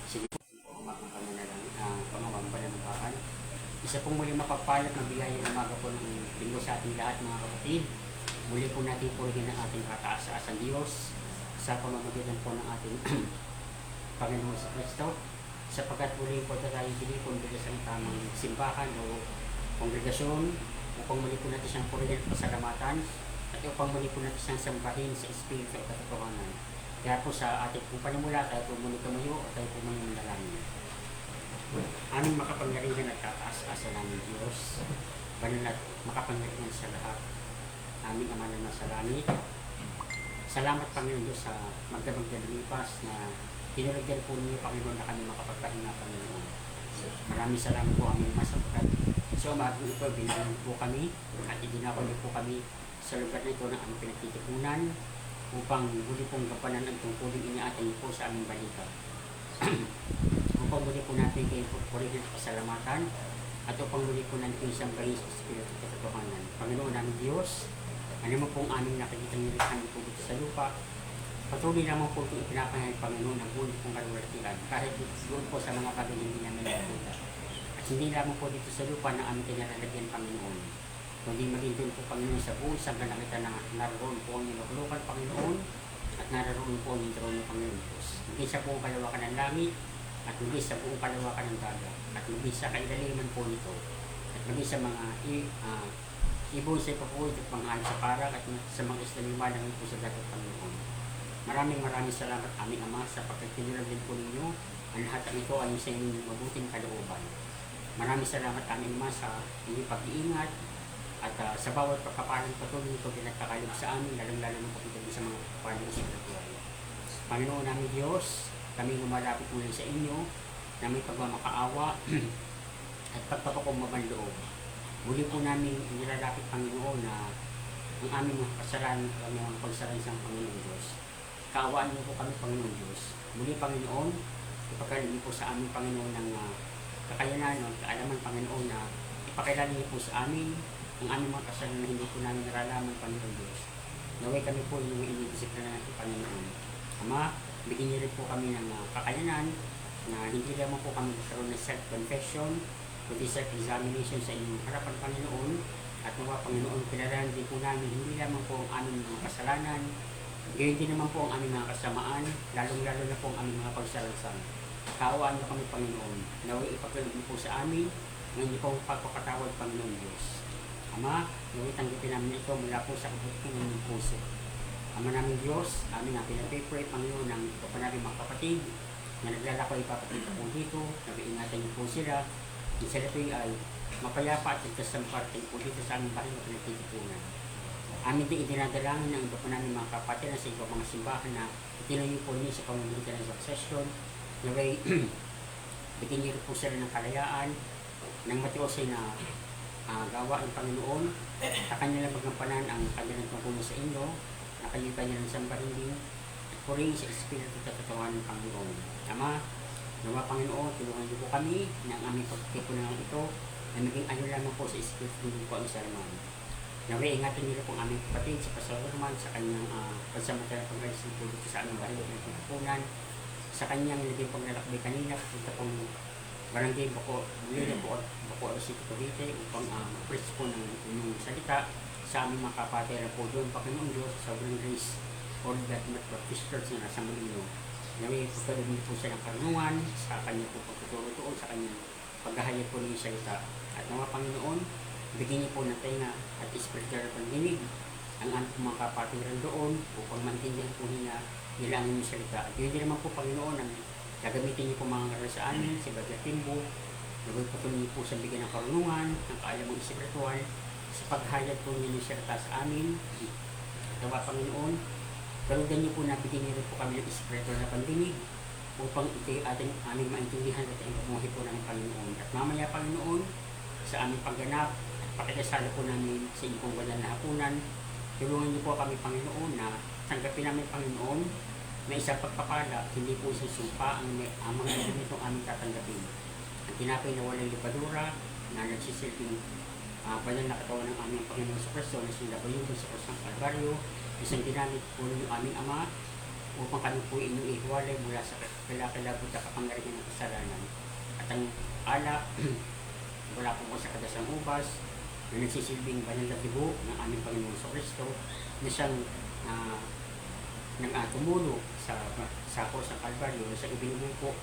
Sige po, umagang kami na lang, pamamang pananampakan. Isa pong muli mapagpalat na biyaya ng umaga po ng linggo sa ating lahat mga kapatid. Muli po natin purihin ang ating kataas-aasang Diyos sa pamamagitan po ng ating Panginoon sa Kristo. Sapagkat muli po tayo pinipon sa tamang simbahan o kongregasyon upang muli po natin siyang purihin at pasalamatan at upang muli po natin siyang sambahin sa Espiritu at katotohanan. Kaya po sa ating pong panimula, tayo po muli tumayo at tayo po muli manalangin. Aming makapangyarihan at kataas-asa namin Diyos, banal at makapangyarihan sa lahat. Aming Ama na nasa langit. Salamat Panginoon Diyos sa magdamag na lumipas na tinulagyan po niyo Panginoon na kami makapagpahinga Panginoon. Maraming salamat po aming masapagkat. So umagang ito, binalan po kami at idinakon po kami sa lugar na ito na aming pinagtitipunan upang muli pong gampanan ang tungkulin iniatay po sa aming balita. Upang muli po natin kayo purihin at pasalamatan at upang muli po natin isang bahin sa Espiritu at katotohanan. Panginoon namin Diyos, ano mo pong aming nakikita nilihan po dito sa lupa, patuloy naman po itong ipinapahayag Panginoon ang buong pong kalulatian kahit doon po sa mga bagay hindi namin nakikita. At hindi lamang po dito sa lupa na aming kinalalagyan Panginoon. Kundi maging doon po Panginoon sa buong isang kalangita na naroon po ang inuklukan Panginoon at naroon po ang introno Panginoon Diyos. Hindi sa buong kalawakan ng langit at hindi sa buong kalawakan ng dagat at hindi sa kailaliman po nito at hindi sa mga ibon sa ipapuwid at mga hayop sa parang at sa mga isla lumalangin po sa dagat Panginoon. Maraming salamat aming Ama sa pagkatinulan din po ninyo ang lahat ng ito ay sa inyong mabuting kalooban. Maraming salamat aming Ama sa inyong pag-iingat at sa bawat pagkapalang patuloy ito pinagkakalog sa amin, lalong-lalo ng kapitali sa mga pagkapalang sa buhay. Panginoon namin Diyos, kami lumalapit muli sa inyo na may pagmamakaawa at pagpapakumabang loob. Muli po namin nilalapit Panginoon na ang aming mga kasalanan at aming mga pagsalan sa Panginoon Diyos. Kaawaan niyo po kami Panginoon Diyos. Muli Panginoon, ipagkalagay po sa aming Panginoon ng kakayanan o kaalaman Panginoon na ipakilala niyo po sa amin ang aming mga kasalanan na hindi po namin naralaman Panginoon Diyos. Naway kami po yung inidisiplina natin Panginoon. Ama, bigyan niyo rin po kami ng kakayanan na hindi lamang po kami magkaroon ng self-confession, kundi self-examination sa inyong harapan Panginoon at mga Panginoon, pinarahan din po namin hindi lamang po ang aming mga kasalanan, gayon din naman po ang aming mga kasamaan, lalong-lalo na po ang aming mga pagsalansang. Kaawaan niyo kami Panginoon, naway ipagkaloob niyo po sa amin ng inyong pong pagpapatawad Panginoon Diyos. Ama, naway tanggapin namin ito mula po sa kabuting ng inyong puso. Ama namin Diyos, aming pinag-pray Panginoon ng ito pa namin mga kapatid na naglalako ipapakita po dito, nag-iingatan niyo po sila, yung sila po ay mapayapa at ikasamparte po dito sa aming bahay na pinagtitipunan. Amin din idinadalangin ng iba pa namin mga kapatid na sa ibang mga simbahan na itinayo po niyo sa pamamagitan ng succession, naway bigyan niyo po sila ng kalayaan, ng matiwasay na gawa ng Panginoon, sa kanilang magampanan ang kanilang tungkulin sa inyo, na kanilang sambahin din, at purihin sa Espiritu at katotohanan ng Panginoon. Ama, nawa Panginoon, tulungan niyo po kami ng aming pagtitipunan ito, na maging ano lamang po sa Espiritu din po ang salaman. Naway, ingatan niyo po ang aming kapatid sa pasalaman sa kanyang pagsamantala pag-alis po dito sa aming bahay na pinagtitipunan, sa kanyang naging paglalakbay kanina, punta pong barangay Bacoor City Cavite upang mag-preach po ng inyong salita sa aming mga kapatid po doon Panginoon Diyos sa sobrang grace or that Baptist Church na nasa Molino. Naway pagkaroon niyo po siya ng karunungan sa kanyang po pagtuturo doon sa kanyang paghahayag po ng salita. At mga Panginoon, bigyan niyo po ng tenga at spiritual pandinig ang aming mga kapatid doon upang maintindihan po nila ang inyong salita. At yun din naman po Panginoon ang gagamitin niyo po mga ngaral sa amin, si Brother Timbo, nagpatuloy niyo po sa bigyan ng karunungan, ng kaalamang espiritual, sa paghayag po niyo ng salita sa amin. Nawa Panginoon, kalugan niyo po na bigyan niyo rin po kami ng espiritual na pandinig upang ito ating aming maintindihan at ang pagmuhi po ng Panginoon. At mamaya Panginoon, sa aming pagganap at pakikasala po namin sa inyong pong banal na hapunan, tulungan niyo po kami Panginoon na tanggapin namin Panginoon may isang pagpapala, hindi po sa sumpa ang mga itong aming tatanggapin. Ang tinapay na walang lipadura na nagsisilbing banal na katawan ng aming Panginoon sa Kristo na sinabayon sa Kristong Kalbaryo, isang ginamit po ng aming Ama upang kami po inyong ihiwalay mula sa kilabot na kapangyarihan ng kasalanan. At ang alak wala po sa kadasang ubas na nagsisilbing banal na dugo ng aming Panginoon sa Kristo na siyang tumulo sa krus ng Kalbaryo, na siyang ibinigay po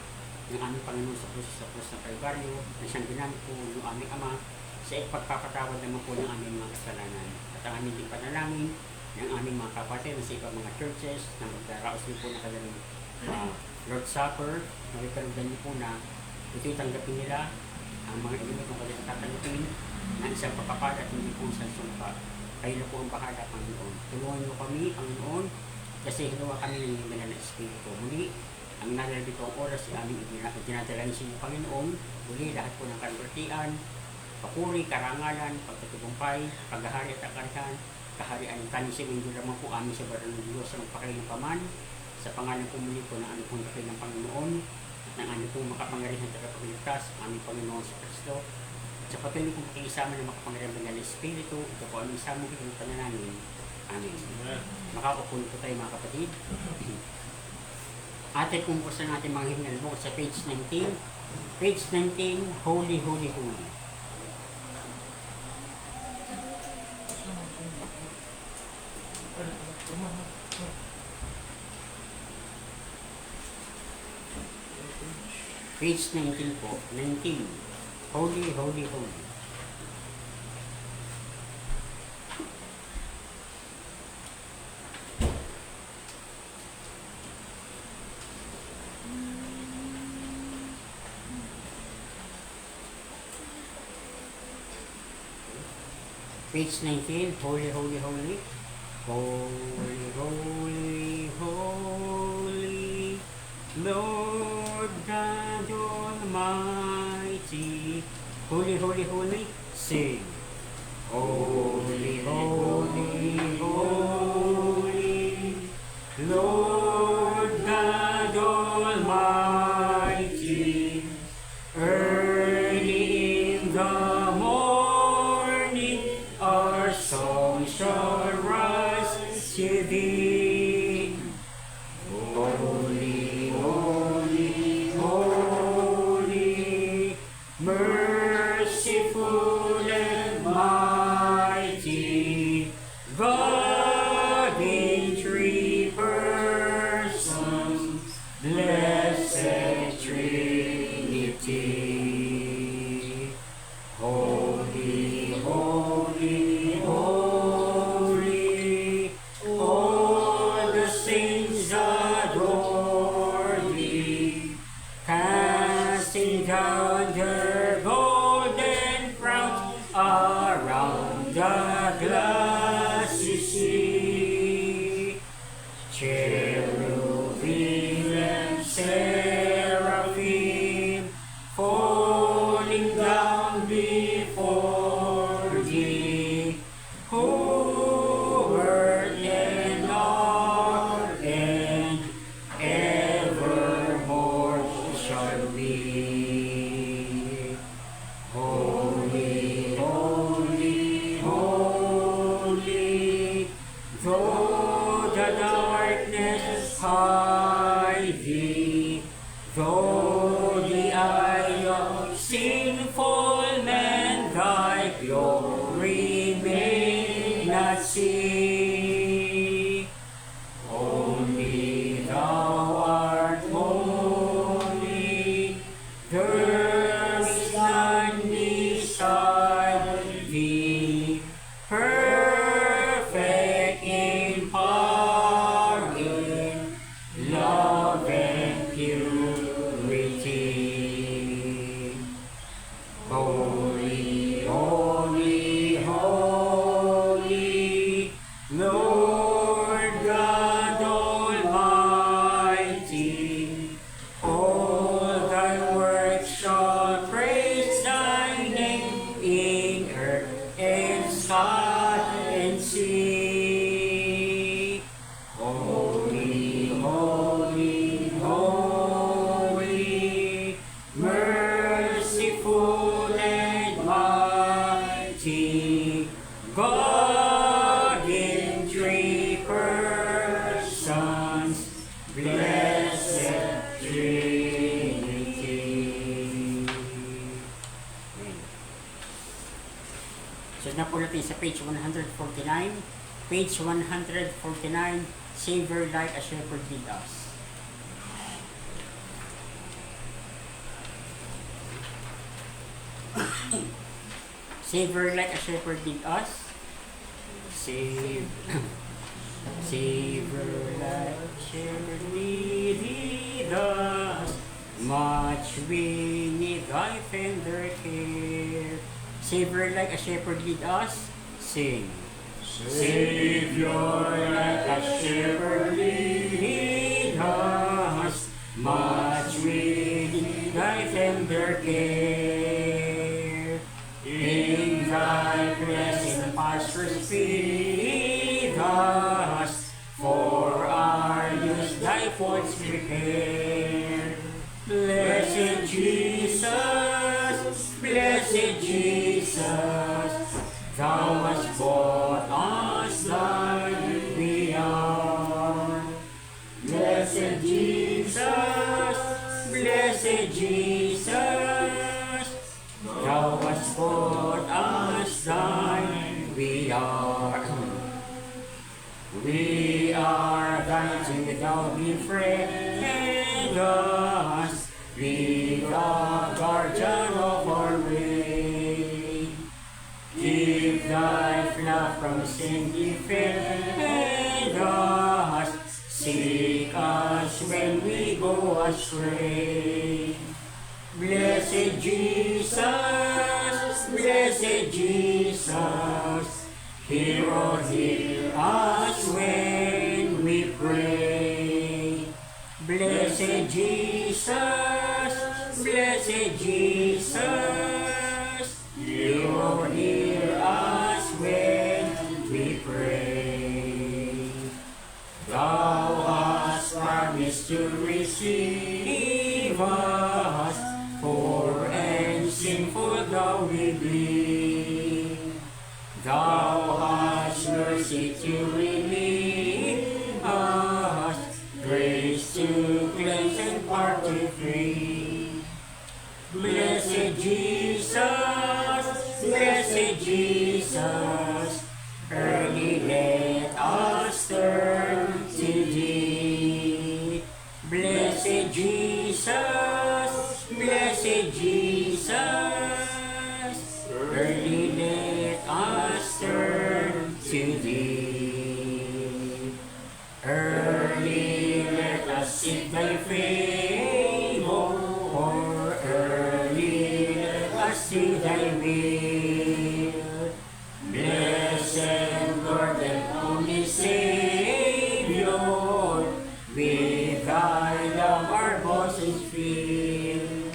ng aming Panginoon sa krus ng Kalbaryo, na siyang ginamit po ng aming Ama sa ipagpapatawad naman po ng aming mga kasalanan. At ang aming din panalangin ng aming mga kapatid sa ibang mga churches na magdaraos din po na kanilang Lord's Supper, na ikalugdan niyo po na ito'y tanggapin nila ang mga ilimit ng kanilang tatanggapin ng isang pagpapala at hindi po isang sumpa. Kayo na po ang bahala, Panginoon. Tulungan niyo kami, Panginoon, kasi hinawa kami ng Banal na Espiritu. Muli, ang nalalabit ang oras ay aming dinadalain sa inyo, Panginoon. Muli, lahat po ng kaluwalhatian, papuri, karangalan, pagtatagumpay, paghahari at akarihan, kaharian ng kanisim, hindi lamang po amin sa baran ng Diyos ang pakilang paman, sa pangalan po muli po ng ano pong dakil ng Panginoon, at ng ano pong makapangyarihan at tagapagligtas, aming Panginoon sa Kristo, at sa patuloy pong pakisama ng makapangyarihan ng Espiritu, ito po ang isang mong hitong pananamin. Amen. Makakapun po tayo mga kapatid. Atin kung po sa natin mga himnal mo sa page 19. Page 19, Holy, Holy, Holy. Page 19 po. 19. Holy, Holy, Holy. Page 19, Holy, Holy, Holy. Holy, Holy, Holy, Lord God Almighty. Holy, Holy, Holy, sing. Holy, Holy, Holy, Lord God Almighty. Early in the morning, our song shall rise to thee. Holy, holy, holy, merciful and mighty, God in three persons, blessed Trinity. Holy, holy, holy, all the saints adore thee, casting down their golden crowns around the glassy sea. Cherubim and seraphim falling down before thee, who wert and are and evermore shall be. Holy, holy, holy, though the darkness hide thee, though the eye of sinful men thy glory may not see, only thou art holy, there is none beside thee, perfect in power, in love and purity. Tignan po natin sa page 149. Page 149, Savor like a shepherd did us. Savor like a shepherd did us. Savor like a shepherd did us. Much we need thy tender care. Savor like a shepherd did us. Sing. Savior like a shepherd lead us, much we need thy tender care. In thy blessed pastures feed us, for our use thy folds prepare. Blessed Jesus, blessed Jesus, thou hast bought us thine we are. Blessed Jesus, blessed Jesus, thou hast bought us thine we are. We are thine till thou befriend us, be the guardian of our way. Keep thy flock from sin, defend us, seek us when we go astray. Blessed Jesus, blessed Jesus, hear us when we pray. Blessed Jesus, blessed Jesus, hear us when we pray. Thou hast promised to receive us, poor and sinful though we be. Thou hast mercy to relieve us, grace to cleanse and part to free. Blessed Jesus, blessed Jesus, early let us turn to thee. Blessed Jesus, blessed Jesus, early let us turn to thee. Early let us seek thy favor, early let us see thy will. Blessed Lord and only Savior, with thy love our bosoms fill.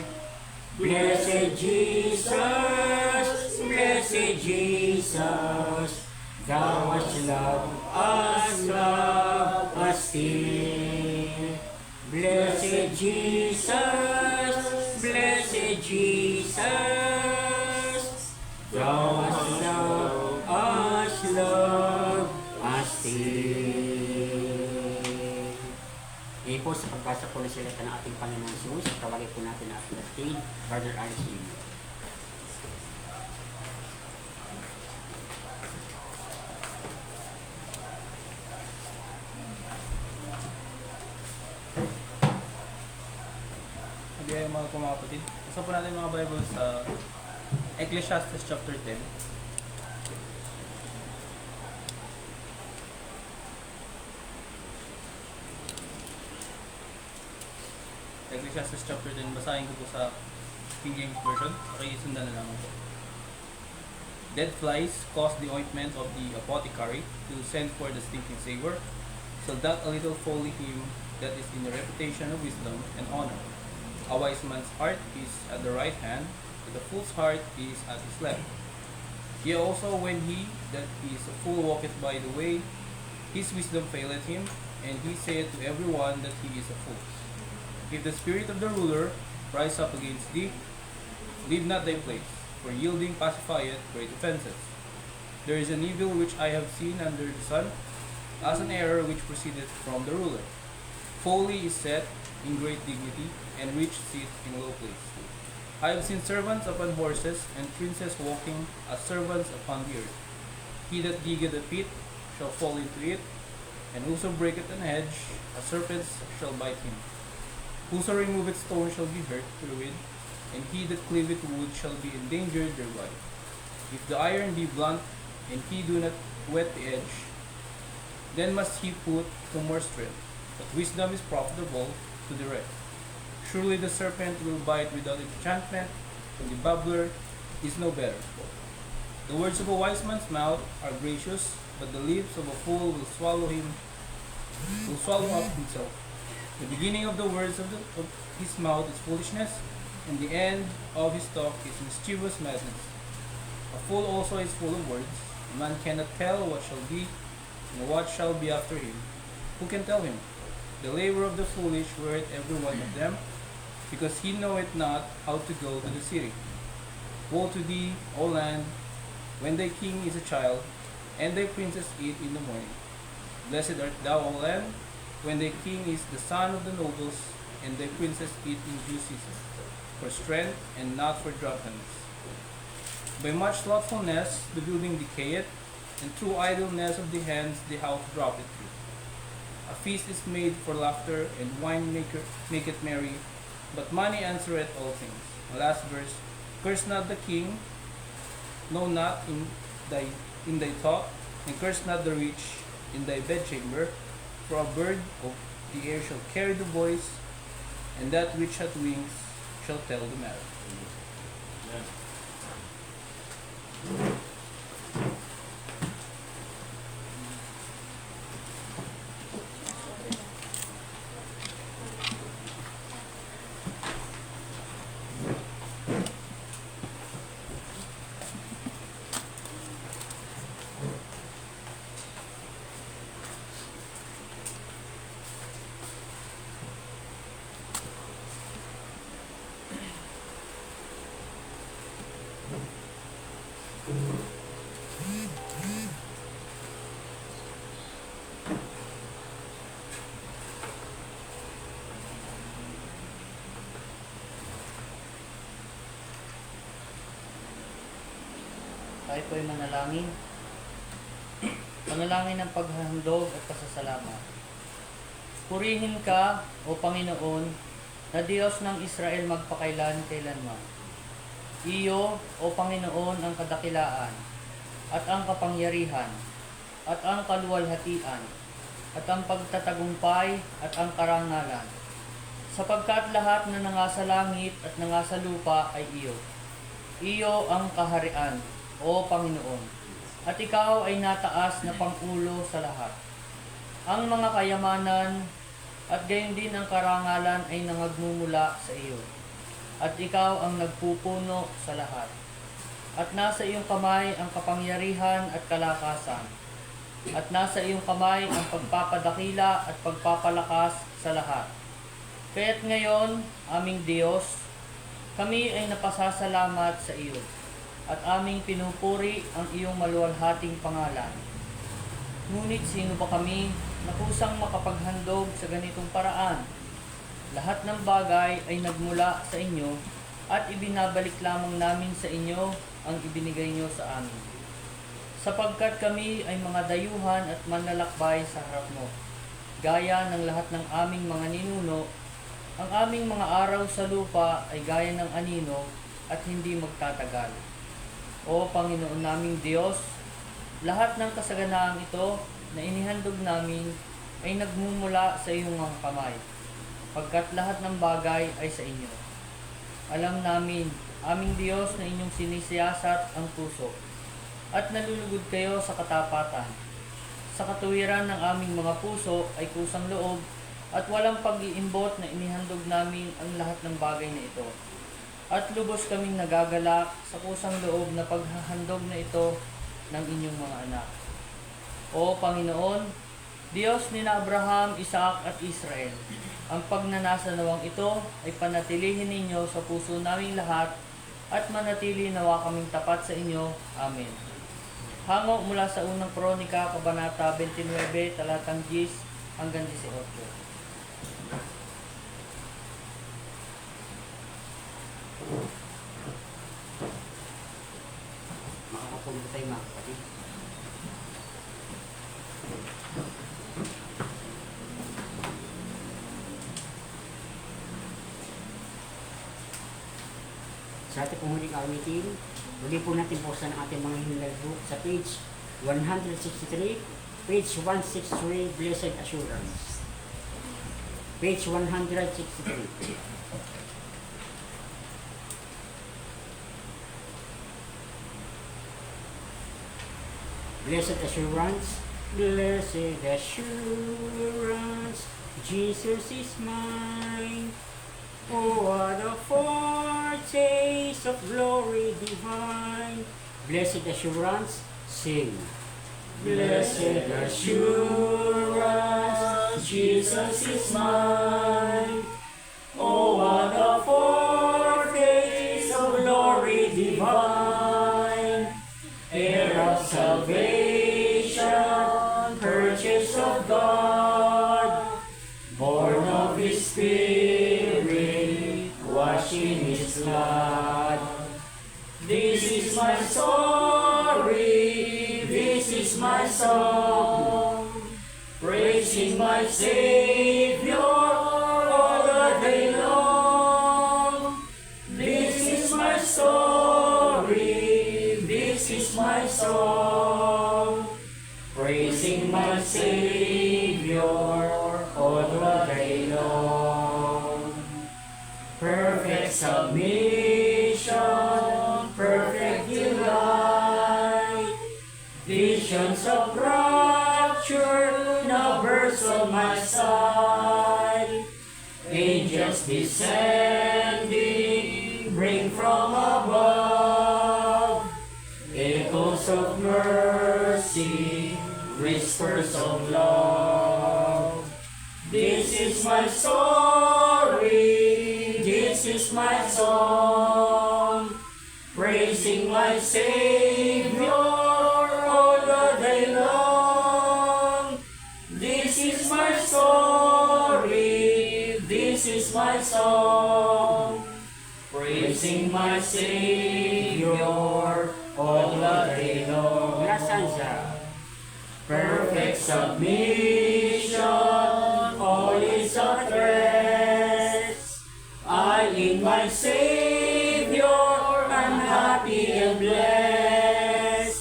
Blessed Jesus, blessed Jesus, thou hast loved us still. Blessed Jesus, blessed Jesus, thou hast loved us still. Ngayon po sa pagbasa po ng salita ng ating Panginoon Jesus, tawagin po natin ang ating kapatid, Brother Alex Jr. Mga kapatid, basa po natin mga Bible sa Ecclesiastes chapter 10. Ecclesiastes chapter 10, basahin ko po sa King James Version. Okay, sundan na lang po. Dead flies cause the ointment of the apothecary to send for the stinking savor, so that a little folly him that is in the reputation of wisdom and honor. A wise man's heart is at the right hand, but the fool's heart is at his left. Yea, also when he that is a fool walketh by the way, his wisdom faileth him, and he saith to every one that he is a fool. If the spirit of the ruler rise up against thee, leave not thy place, for yielding pacifieth great offenses. There is an evil which I have seen under the sun, as an error which proceedeth from the ruler. Folly is set in great dignity, and rich sit in low place. I have seen servants upon horses, and princes walking as servants upon the earth. He that diggeth a pit shall fall into it, and whoso breaketh an hedge, a serpent shall bite him. Whoso removeth stone shall be hurt therewith, and he that cleaveth wood shall be endangered thereby. If the iron be blunt, and he do not whet the edge, then must he put to more strength. But wisdom is profitable to the rest. Surely the serpent will bite without enchantment, and the babbler is no better. The words of a wise man's mouth are gracious, but the lips of a fool will swallow up himself. The beginning of the words of his mouth is foolishness, and the end of his talk is mischievous madness. A fool also is full of words. A man cannot tell what shall be, and what shall be after him. Who can tell him? The labor of the foolish weareth every one of them, because he knoweth not how to go to the city. Woe to thee, O land, when thy king is a child, and thy princes eat in the morning. Blessed art thou, O land, when thy king is the son of the nobles, and thy princes eat in due season, for strength and not for drunkenness. By much slothfulness the building decayeth, and through idleness of the hands the house droppeth through. A feast is made for laughter, and wine maketh merry, but money answereth all things. The last verse, curse not the king, no not in thy thought, and curse not the rich in thy bedchamber, for a bird of the air shall carry the voice, and that which hath wings shall tell the matter. Tayo po ay manalangin. Panalangin ng paghahandog at pasasalamat. Purihin ka, O Panginoon, na Diyos ng Israel magpakailan kailanman. Iyo, O Panginoon, ang kadakilaan, at ang kapangyarihan, at ang kaluwalhatian, at ang pagtatagumpay, at ang karangalan. Sapagkat lahat na nangasa langit at nangasa lupa ay iyo. Iyo ang kaharian, O Panginoon, at ikaw ay nataas na pangulo sa lahat. Ang mga kayamanan at gayon din ang karangalan ay nangagmumula sa iyo. At ikaw ang nagpupuno sa lahat. At nasa iyong kamay ang kapangyarihan at kalakasan. At nasa iyong kamay ang pagpapadakila at pagpapalakas sa lahat. Kaya't ngayon, aming Diyos, kami ay napasasalamat sa iyo. At aming pinupuri ang iyong maluwalhating pangalan. Ngunit sino ba kami na kusang makapaghandog sa ganitong paraan? Lahat ng bagay ay nagmula sa inyo at ibinabalik lamang namin sa inyo ang ibinigay niyo sa amin. Sapagkat kami ay mga dayuhan at manlalakbay sa harap mo. Gaya ng lahat ng aming mga ninuno, ang aming mga araw sa lupa ay gaya ng anino at hindi magtatagal. O Panginoon naming Diyos, lahat ng kasaganaang ito na inihandog namin ay nagmumula sa iyong mga kamay, pagkat lahat ng bagay ay sa inyo. Alam namin, aming Diyos, na inyong sinisiyasat ang puso, at nalulugod kayo sa katapatan. Sa katuwiran ng aming mga puso ay kusang loob, at walang pag-iimbot na inihandog namin ang lahat ng bagay na ito. At lubos kaming nagagalak sa kusang loob na paghahandog na ito ng inyong mga anak. O Panginoon, Diyos ni Abraham, Isaac at Israel, ang pagnanasa nawang ito ay panatilihin ninyo sa puso naming lahat at manatili nawa kaming tapat sa inyo. Amen. Hango mula sa unang Kronika, Kabanata 29, talatang 10 hanggang 18. po tayo mga kapatid. Sa ating pong huling awitin, muli po natin buksan ang ating mga hinilal book sa page 163, page 163, Blessed Assurance. Page 163. Blessed Assurance, Blessed Assurance, Jesus is mine. Oh, what a foretaste of glory divine. Blessed Assurance, sing. Blessed Assurance, Jesus is mine. Oh, what a foretaste of glory divine. Heir of salvation, purchase of God, born of His Spirit, washed in His blood. This is my story, this is my song, praising my Savior all the day long. This is my story, this is my song, praising my Savior all the day long. Perfect submission, perfect delight, visions of rapture now burst on my sight. Angels descending, bring from above, echoes of mercy, whispers of love. This is my story, this is my song, praising my Savior all the day long. This is my story, this is my song, praising my Savior all the day long. Perfect submission, all is at rest. I in my Savior am happy and blessed,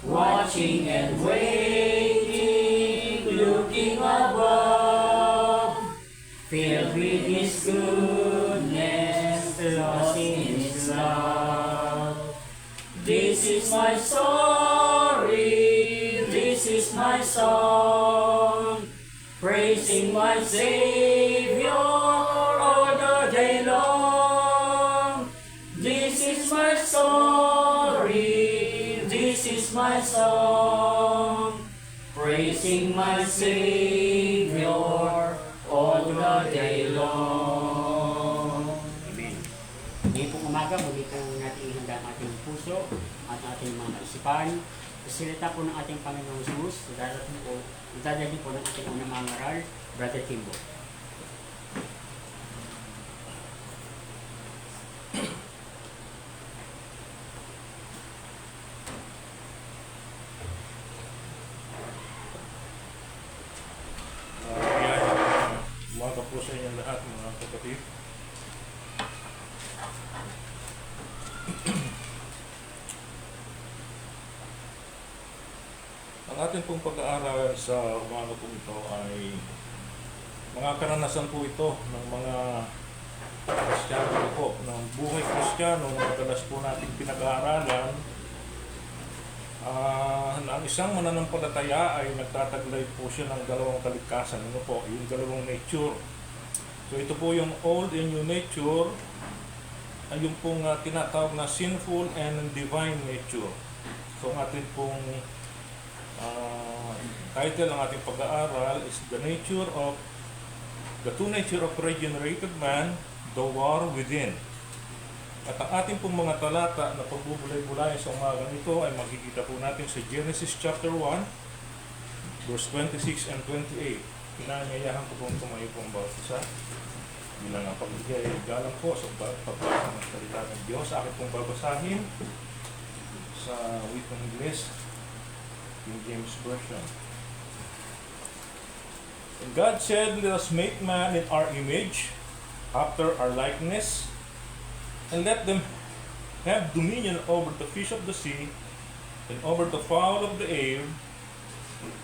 watching and waiting, looking above, filled with His goodness, lost in His love. This is my story, this is my song, praising my Savior all the day long. This is my story, this is my song, praising my Savior all the day long. Amen. Ngayon pong umaga, muli po natin ihanda ang ating puso at ating mga isipan. Salita po ng ating Panginoong Jesus, dadalhin po ng ating unang mga ngaral, Brother Timbo. Umaga po sa inyong lahat mga kapatid. Ang ating pong pag-aaral sa umaga po ito ay mga karanasan po ito ng mga Kristiyano po, ng buhay Kristiyano na madalas po natin pinag-aaralan. Ang isang mananampalataya ay nagtataglay po siya ng dalawang kalikasan. Ano po? Yung dalawang nature. So ito po yung old and new nature, ay yung pong tinatawag na sinful and divine nature. So ang ating pong title ng ating pag-aaral is the two nature of regenerated man, the war within. At ang ating pong mga talata na pagbubulay-bulay sa umaga nito ay makikita po natin sa Genesis chapter 1 verse 26 and 28. Pinanyayahan ko pong tumayo pong bawat isa bilang ang pagbigay galang po sa pagbasa ng salita ng Diyos. Akin pong babasahin sa wikang Ingles, King James Version. And God said, "Let us make man in our image, after our likeness, and let them have dominion over the fish of the sea, and over the fowl of the air,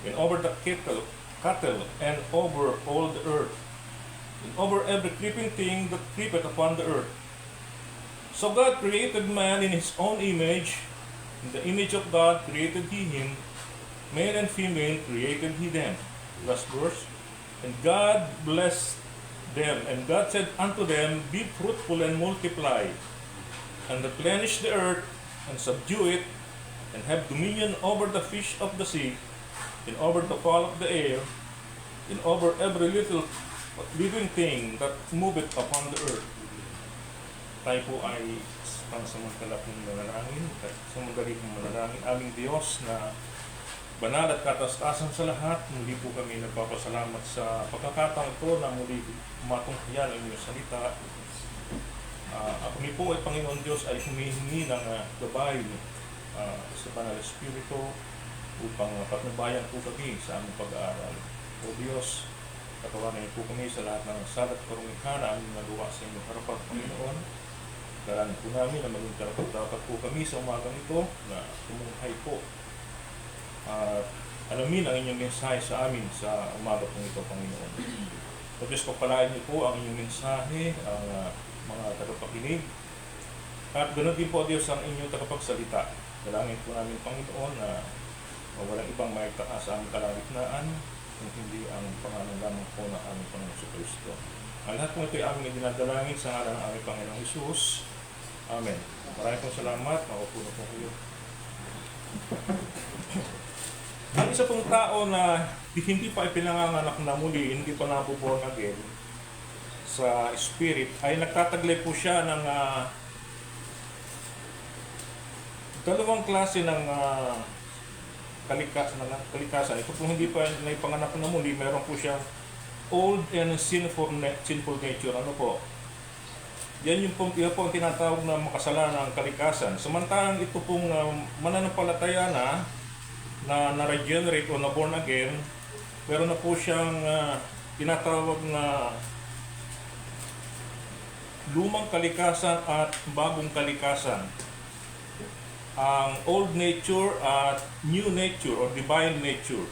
and over the cattle, and over all the earth, and over every creeping thing that creepeth upon the earth." So God created man in his own image. In the image of God created he him. Male and female created he them. Last verse. And God blessed them. And God said unto them, "Be fruitful and multiply, and replenish the earth, and subdue it, and have dominion over the fish of the sea, and over the fowl of the air, and over every little living thing that moveth upon the earth." Tayo po ay pansamantala pong manalangin, sumagari pong manalangin. Aming Diyos na banal at katastasan sa lahat, muli po kami nagpapasalamat sa pagkakataon ito na muli matunghayan ang iyong salita. Kami po ay Panginoon Diyos ay humihingi ng gabay sa Banal Espiritu upang patnubayan po kami sa aming pag-aaral. O Diyos, katawanan niyo po kami sa lahat ng salat karumihan na aming nagawa sa inyong harapan, Panginoon. Kailangan po namin na maging karapat-dapat po kami sa umagang ito na tumuhay po. Alamin ang inyong mensahe sa amin sa umaga pong ito, Panginoon. O Diyos, pagpalain niyo po ang inyong mensahe, ang mga tagapakinig. At ganoon din po, Diyos, ang inyong tagapagsalita. Dalangin po namin, Panginoon, na walang ibang maitaas sa aming kalagitnaan, kung hindi ang pangalan lamang po ng aming Panginoon Kristo. Ang lahat po ito ay aming dinadalangin sa ngalan ng aming Panginoong Hesus. Amen. Maraming pong salamat. Makupuno po kayo. Ang isa pong tao na hindi pa ipinanganganak na muli, hindi pa nabuborn again sa spirit, ay nagtataglay po siya ng dalawang klase ng kalikasan. Ito po hindi pa naipanganak na muli, meron po siyang old and sinful nature. Ano po? Yan po ang tinatawag na makasalanang kalikasan. Samantalang ito pong mananampalataya na na-regenerate o na-born again, meron na po siyang tinatawag na lumang kalikasan at bagong kalikasan. Ang old nature at new nature or divine nature.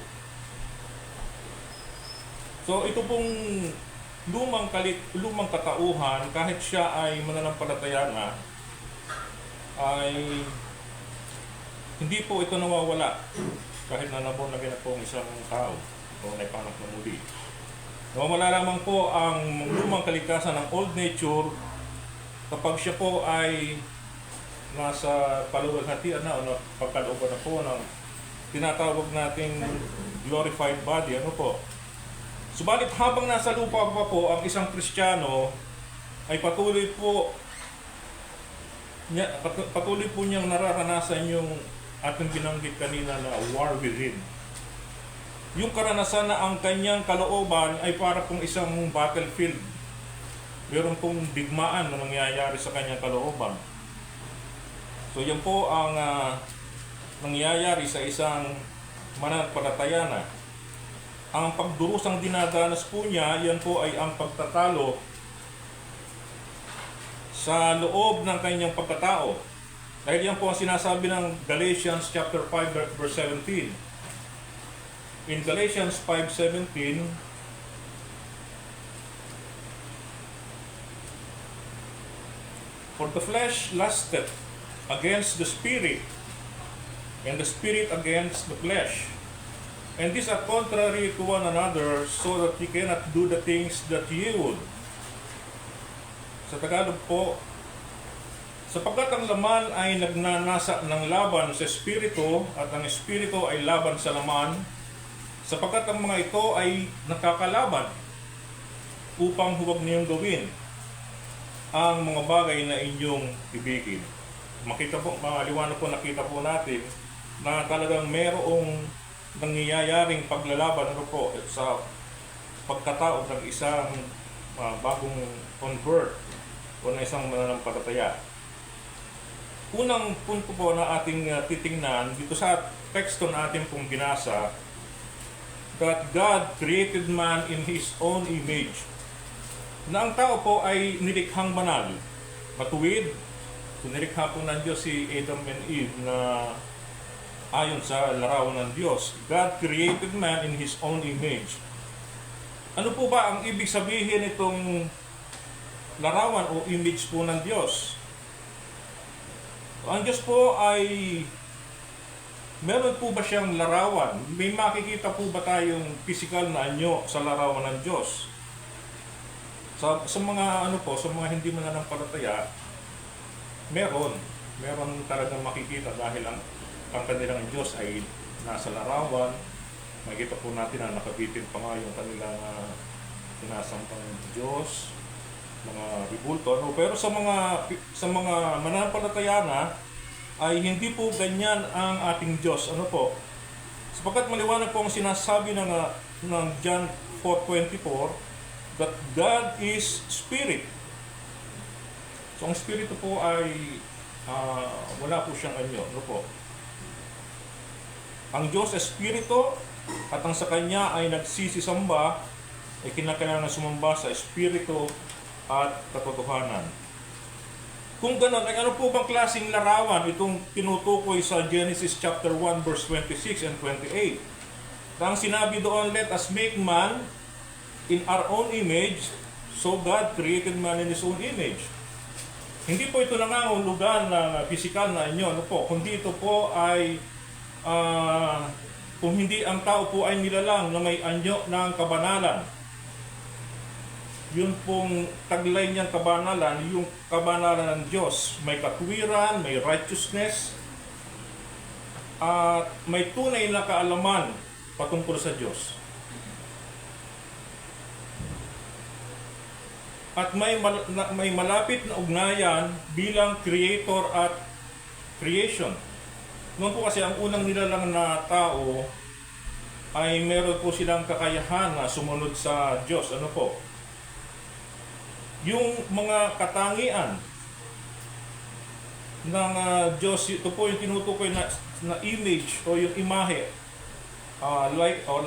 So ito pong lumang katauhan, kahit siya ay mananampalataya na, ay hindi po ito nawawala kahit na naborn again na po ang isang tao o naipanganak na muli. Nawawala lamang po ang lumang kalikasan ng old nature kapag siya po ay nasa paluwalhatian na o pagkalooban na po ng tinatawag nating glorified body. Ano po? Subalit habang nasa lupa pa po ang isang Kristiyano ay patuloy po niyang nararanasan yung ating binanggit kanina na war within. Yung karanasan na ang kanyang kalooban ay para pong isang battlefield. Meron pong digmaan na nangyayari sa kanyang kalooban. So yan po ang nangyayari sa isang mananampalataya na. Ang pagdurusang dinadanas po niya, yan po ay ang pagtatalo sa loob ng kanyang pagkatao. Dahil yan po ang sinasabi ng Galatians chapter 5 verse 17. In Galatians 5:17, "For the flesh lusteth against the spirit, and the spirit against the flesh. And these are contrary to one another, so that ye cannot do the things that ye would." Sa Tagalog po, sapagkat ang laman ay nagnanasa ng laban sa espiritu, at ang espiritu ay laban sa laman, sapagkat ang mga ito ay nakakalaban upang huwag niyong gawin ang mga bagay na inyong ibigin. Makita po, maliwanag po, nakita po natin na talagang merong nangyayaring paglalaban po sa pagkatao ng isang bagong convert o na isang mananampalataya. unang punto po na ating titingnan dito sa teksto na ating pong binasa, that God created man in His own image. Na ang tao po ay nilikhang banal, matuwid. Nilikha po ng Diyos si Adam and Eve na ayon sa larawan ng Diyos. God created man in His own image. Ano po ba ang ibig sabihin itong larawan o image po ng Diyos? Ang Diyos po ay meron po ba siyang larawan? May makikita po ba tayong physical na anyo sa larawan ng Diyos? Sa mga sa mga hindi mananampalataya, meron talagang makikita dahil ang kanilang Diyos ay nasa larawan. Makikita po natin na nakabitin pa nga yung kanilang sinasampang Diyos, mga ribulto. Pero sa mga mananampalataya na, ay hindi po ganyan ang ating Diyos. Sapagkat maliwanag po ang sinasabi ng John 4:24, that God is Spirit. So ang Espiritu po ay wala po siyang anyo. Ang Diyos ay Espiritu at ang sa Kanya ay nagsisisamba, ay kinakailangan sumamba sa Espiritu at katotohanan. Kung gano'n, ay ano po bang klaseng larawan itong tinutukoy sa Genesis chapter 1 verse 26 and 28? Ang sinabi doon, let us make man in our own image, so God created man in His own image. Hindi po ito nangangahulugan ng physical na inyo, kundi ito po ay kung hindi ang tao po ay nilalang na may anyo ng kabanalan. Yun pong taglay niyang kabanalan, yung kabanalan ng Diyos. May katwiran, may righteousness, at may tunay na kaalaman patungkol sa Diyos. At may malapit na ugnayan bilang creator at creation. Noon po kasi ang unang nilalang na tao ay meron po silang kakayahan na sumunod sa Diyos. Yung mga katangian ng Diyos, ito po yung tinutukoy na image o yung imahe,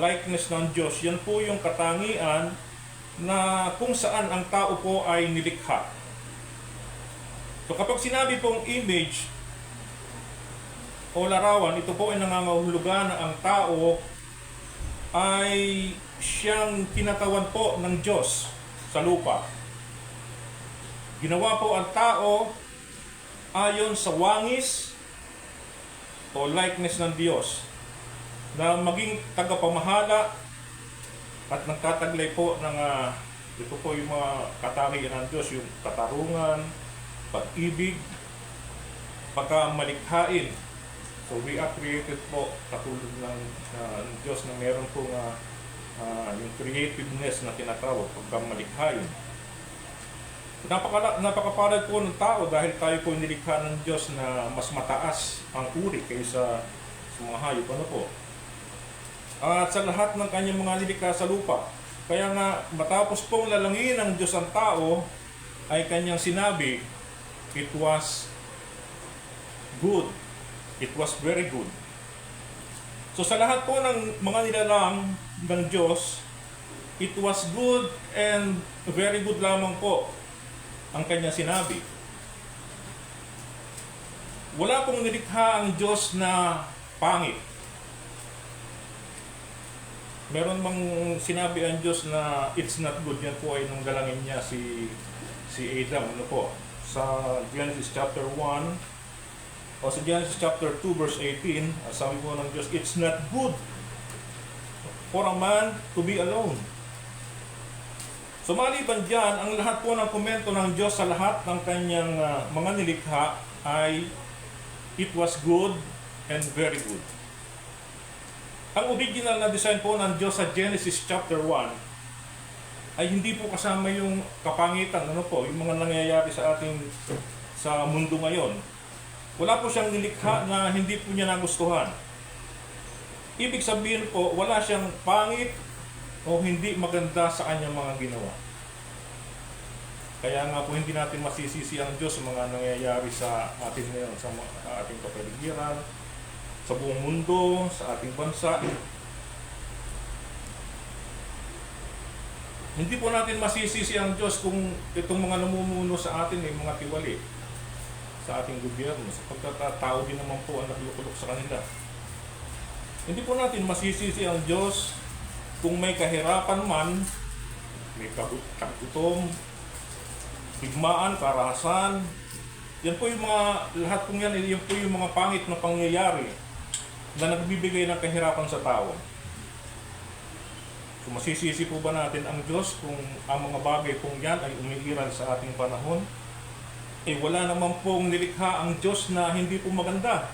likeness ng Diyos. Yan po yung katangian na kung saan ang tao po ay nilikha. So kapag sinabi pong image o larawan, ito po ay nangangahulugan na ang tao ay siyang kinatawan po ng Diyos sa lupa. Ginawa po ang tao ayon sa wangis o likeness ng Diyos na maging tagapamahala at nagtataglay po ng ito po yung mga katangian ng Diyos, yung katarungan, pag-ibig, pagkamalikhain. So we are created po katulad ng Diyos na meron po yung creativeness na tinatawag, pagkamalikhain. Napakapalad po ng tao dahil tayo po nilikha ng Diyos na mas mataas ang uri kaysa sa mga hayop. At sa lahat ng kanyang mga nilikha sa lupa. Kaya nga, matapos pong lalangin ng Diyos ang tao, ay kanyang sinabi, it was good. It was very good. So sa lahat po ng mga nilalang ng Diyos, it was good and very good lamang po ang kanya sinabi. Wala pong nilikha ang Diyos na pangit. Meron bang sinabi ang Diyos na it's not good? Yan po ay nung dalangin niya si Adam. Sa Genesis chapter 1 o sa Genesis chapter 2 verse 18, sabi po ng Diyos, it's not good for a man to be alone. So maliban dyan, ang lahat po ng komento ng Diyos sa lahat ng kanyang mga nilikha ay it was good and very good. Ang original na design po ng Diyos sa Genesis chapter 1 ay hindi po kasama yung kapangitan, yung mga nangyayari sa mundo ngayon. Wala po siyang nilikha na hindi po niya nagustuhan. Ibig sabihin po, wala siyang pangit o hindi maganda sa kanyang mga ginawa. Kaya nga po hindi natin masisisi ang Diyos sa mga nangyayari sa atin ngayon, sa ating kapaligiran, sa buong mundo, sa ating bansa. Hindi po natin masisisi ang Diyos kung itong mga namumuno sa atin ay mga tiwali sa ating gobyerno, sapagkat tao din naman po ang naglulok sa kanila. Hindi po natin masisisi ang Diyos kung may kahirapan man, may kagutom, digmaan, karahasan. Yan po yung mga, lahat po yan po yung mga pangit na pangyayari na nagbibigay ng kahirapan sa tao. So masisisi po ba natin ang Diyos kung ang mga bagay pong yan ay umiiral sa ating panahon? Eh wala naman pong nilikha ang Diyos na hindi po maganda.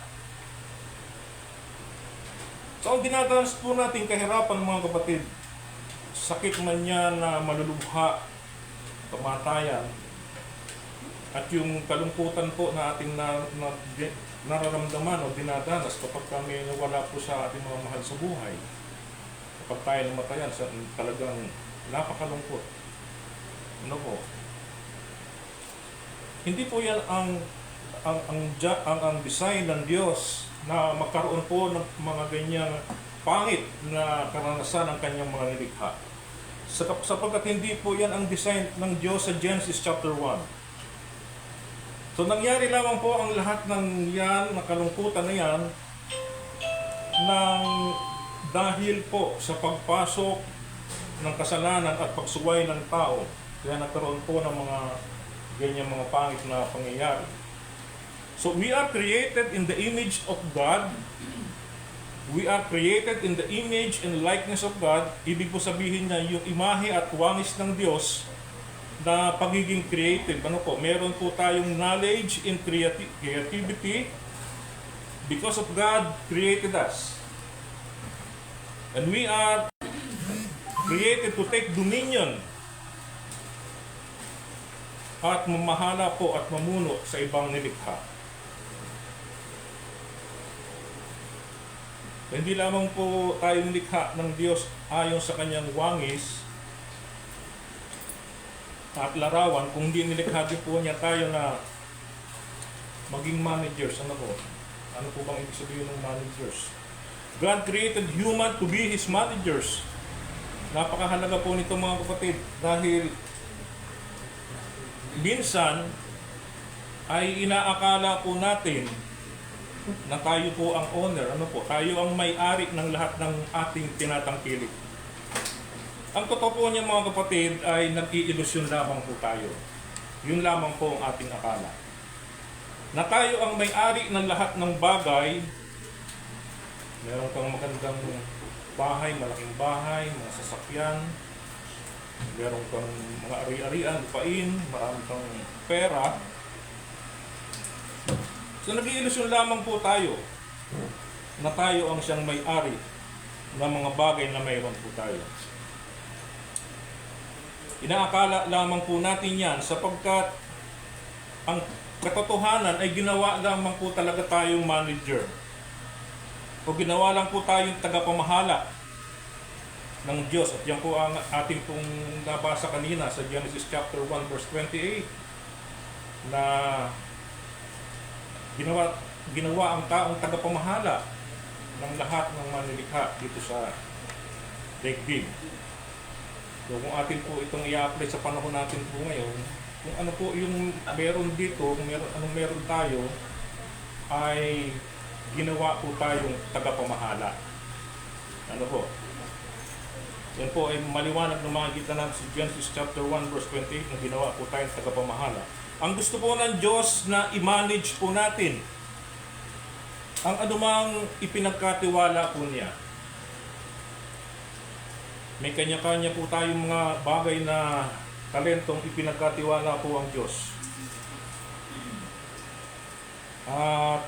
So ang dinadanas po natin kahirapan mga kapatid, sakit man yan na malulubha, kamatayan, at yung kalungkutan po na ating nararamdaman o dinadanas kapag kami nawala po sa ating mga mahal sa buhay. Kapag tayo namatayan, talagang napakalungkot. Ano po? Hindi po yan ang design ng Diyos na magkaroon po ng mga ganyang pangit na karanasan ng kanyang mga nilikha. Sapagkat hindi po yan ang design ng Diyos sa Genesis chapter 1. So nangyari lamang po ang lahat ng yan, na kalungkutan na yan, dahil po sa pagpasok ng kasalanan at pagsuway ng tao. Kaya nagkaroon po ng mga ganyan mga pangit na pangyayari. So we are created in the image of God. We are created in the image and likeness of God. Ibig po sabihin na yung imahe at wangis ng Diyos na pagiging creative. Ano po? Meron po tayong knowledge and creativity because of God created us. And we are created to take dominion at mamahala po at mamuno sa ibang nilikha. Hindi lamang po tayo nilikha ng Diyos ayon sa kanyang wangis at larawan, kung hindi nilikha din po niya tayo na maging managers. Ano po? Ano po bang ibig sabihin ng managers? God created human to be His managers. Napakahalaga po nito mga kapatid dahil minsan ay inaakala po natin na tayo po ang owner. Ano po? Tayo ang may-ari ng lahat ng ating tinatangkilik. Ang totoo po niya mga kapatid ay nag-iilusyon lamang po tayo. Yun lamang po ang ating akala. Na tayo ang may-ari ng lahat ng bagay. Meron kang magandang bahay, malaking bahay, mga sasakyan. Meron kang mga ari-arian, lupain, marami kang pera. So nag-iilusyon lamang po tayo na tayo ang siyang may-ari ng mga bagay na mayroon po tayo. Inaakala lamang po natin yan sapagkat ang katotohanan ay ginawa lamang po talaga tayong manager. O ginawa lang po tayong tagapamahala ng Diyos. At yan po ang ating pong nabasa kanina sa Genesis chapter 1 verse 28 na ginawa ang taong tagapamahala ng lahat ng manilikha dito sa daigdig. So kung atin po itong i-apply sa panahon natin po ngayon, kung ano po yung meron dito, kung anong meron tayo, ay ginawa po tayong tagapamahala. Ano po? Yan po ay maliwanag na makikita natin sa Genesis chapter 1 verse 28 na ginawa po tayong tagapamahala. Ang gusto po ng Diyos na i-manage po natin ang anumang ipinagkatiwala po niya. May kanya-kanya po tayong mga bagay na talentong ipinagkatiwala po ang Diyos. At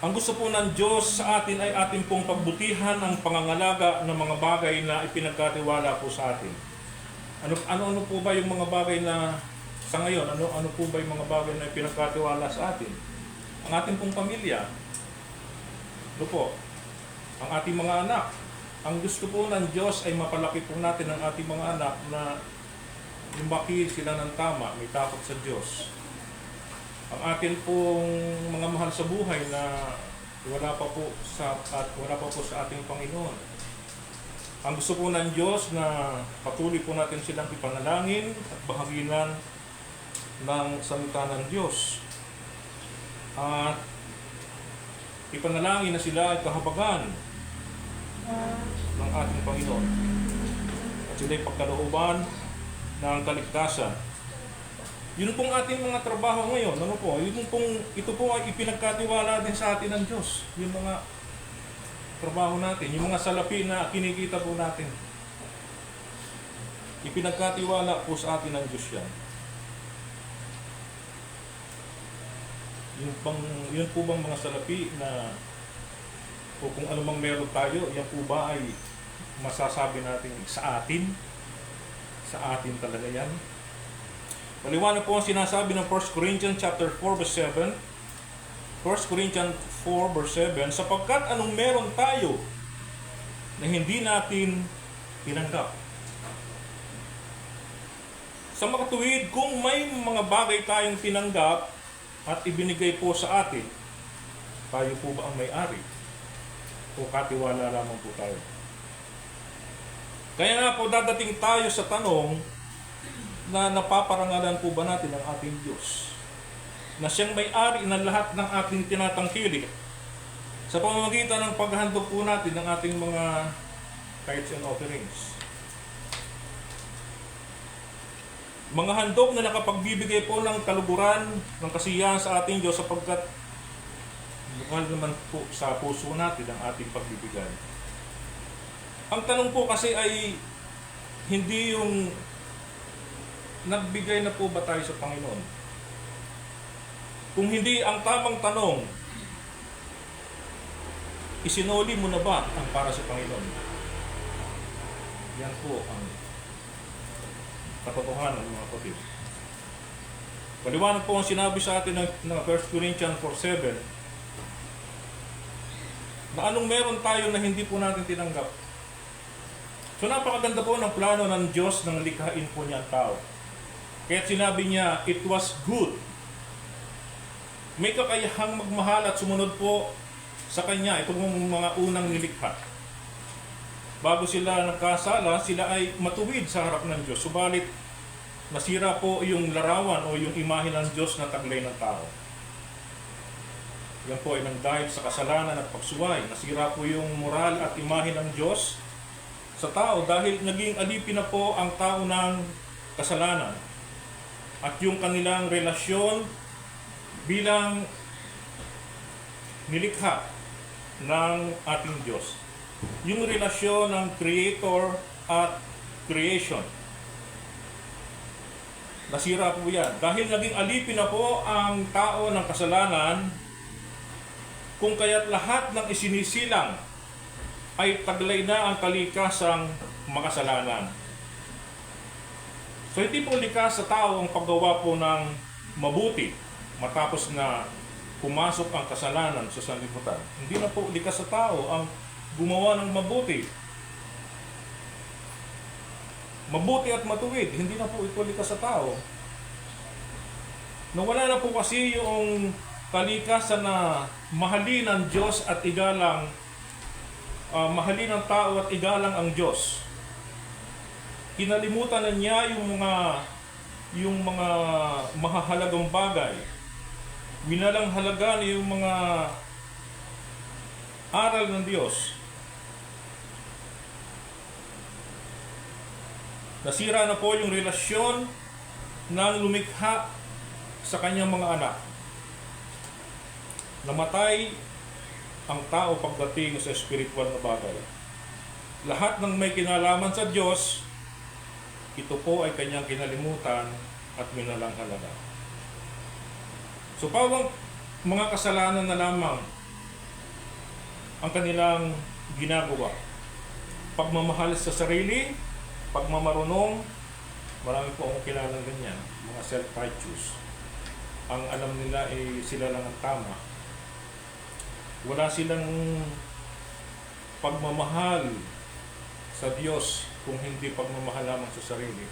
ang gusto po ng Diyos sa atin ay ating pong pagbutihan ang pangangalaga ng mga bagay na ipinagkatiwala po sa atin. Ano po ba yung mga bagay na sa ngayon, ano po ba yung mga bagay na ipinagkatiwala sa atin? Ang ating pong pamilya. Ano po? Ang ating mga anak. Ang gusto po ng Diyos ay mapalaki po natin ang ating mga anak na lumaki sila ng tama, may takot sa Diyos. Ang atin pong mga mahal sa buhay na wala pa po sa ating Panginoon. Ang gusto po ng Diyos na patuloy po natin silang ipanalangin at bahaginan ng salita ng Diyos. At ipanalangin na sila ay kahabagan ng ating Panginoon. At sila'y pagkalooban ng kaligtasan. Yun pong ating mga trabaho ngayon. Ano po? Ito po ay ipinagkatiwala din sa atin ng Diyos. Yung mga trabaho natin, yung mga salapi na kinikita po natin. Ipinagkatiwala po sa atin ng Diyos yan. Yun po bang mga salapi na o kung ano mang meron tayo, yan po ba ay masasabi natin sa atin? Sa atin talaga yan. Maliwanag po ang sinasabi ng 1 Corinthians chapter 4 verse 7. 1 Corinthians 4 verse 7, sapagkat anong meron tayo na hindi natin tinanggap. Sa makatuwid, kung may mga bagay tayong tinanggap at ibinigay po sa atin, tayo po ba ang may-ari? O katiwala lamang po tayo? Kaya nga po dadating tayo sa tanong na napaparangalan po ba natin ang ating Diyos? Na siyang may-ari ng lahat ng ating tinatangkilik sa pamamagitan ng paghandog po natin ng ating mga tithes and offerings. Mga handog na nakapagbibigay po ng kaluguran, ng kasiyahan sa ating Diyos sapagkat bukal naman po sa puso natin ang ating pagbibigay. Ang tanong po kasi ay hindi yung nagbigay na po ba tayo sa Panginoon? Kung hindi, ang tamang tanong, isinuli mo na ba ang para sa Panginoon? Yan po ang katotohanan ng mga kapatid. Paliwanag po ang sinabi sa atin ng 1 Corinthians 4:7 na anong meron tayo na hindi po natin tinanggap. So napakaganda po ng plano ng Diyos nang likhain po niya ang tao. Kaya sinabi niya, it was good. May kakayahang magmahal at sumunod po sa Kanya. Ito pong mga unang nilikha. Bago sila nagkasala, sila ay matuwid sa harap ng Diyos. Subalit, nasira po yung larawan o yung imahe ng Diyos na taglay ng tao. Yan po ay nang-dahil sa kasalanan at pagsuway. Nasira po yung moral at imahe ng Diyos sa tao dahil naging alipin na po ang tao ng kasalanan. At yung kanilang relasyon bilang nilikha ng ating Diyos. Yung relasyon ng Creator at creation. Nasira po yan. Dahil naging alipin na po ang tao ng kasalanan, kung kaya't lahat ng isinisilang ay taglay na ang kalikasang makasalanan. So hindi po likas sa tao ang paggawa po ng mabuti matapos na pumasok ang kasalanan sa sanlibutan. Hindi na po likas sa tao ang gumawa ng mabuti. Mabuti at matuwid, hindi na po ito likas sa tao. Nawala na po kasi yung kalikasan na mahalin ang Diyos at igalang, mahalin ang tao at igalang ang Diyos. Kinalimutan na niya yung mga mahahalagang bagay. Winalang halaga niya yung mga aral ng Diyos. Nasira na po yung relasyon ng lumikha sa kanyang mga anak. Namatay ang tao pagdating sa spiritual na bagay. Lahat ng may kinalaman sa Diyos, ito po ay kanyang kinalimutan at minalang halaga. So parang mga kasalanan na lamang ang kanilang ginagawa. Pagmamahal sa sarili, pagmamarunong, marami po akong kilalang ganyan, mga self-righteous. Ang alam nila ay sila lang ang tama. Wala silang pagmamahal sa Diyos kung hindi pagmamahal lamang sa sarili.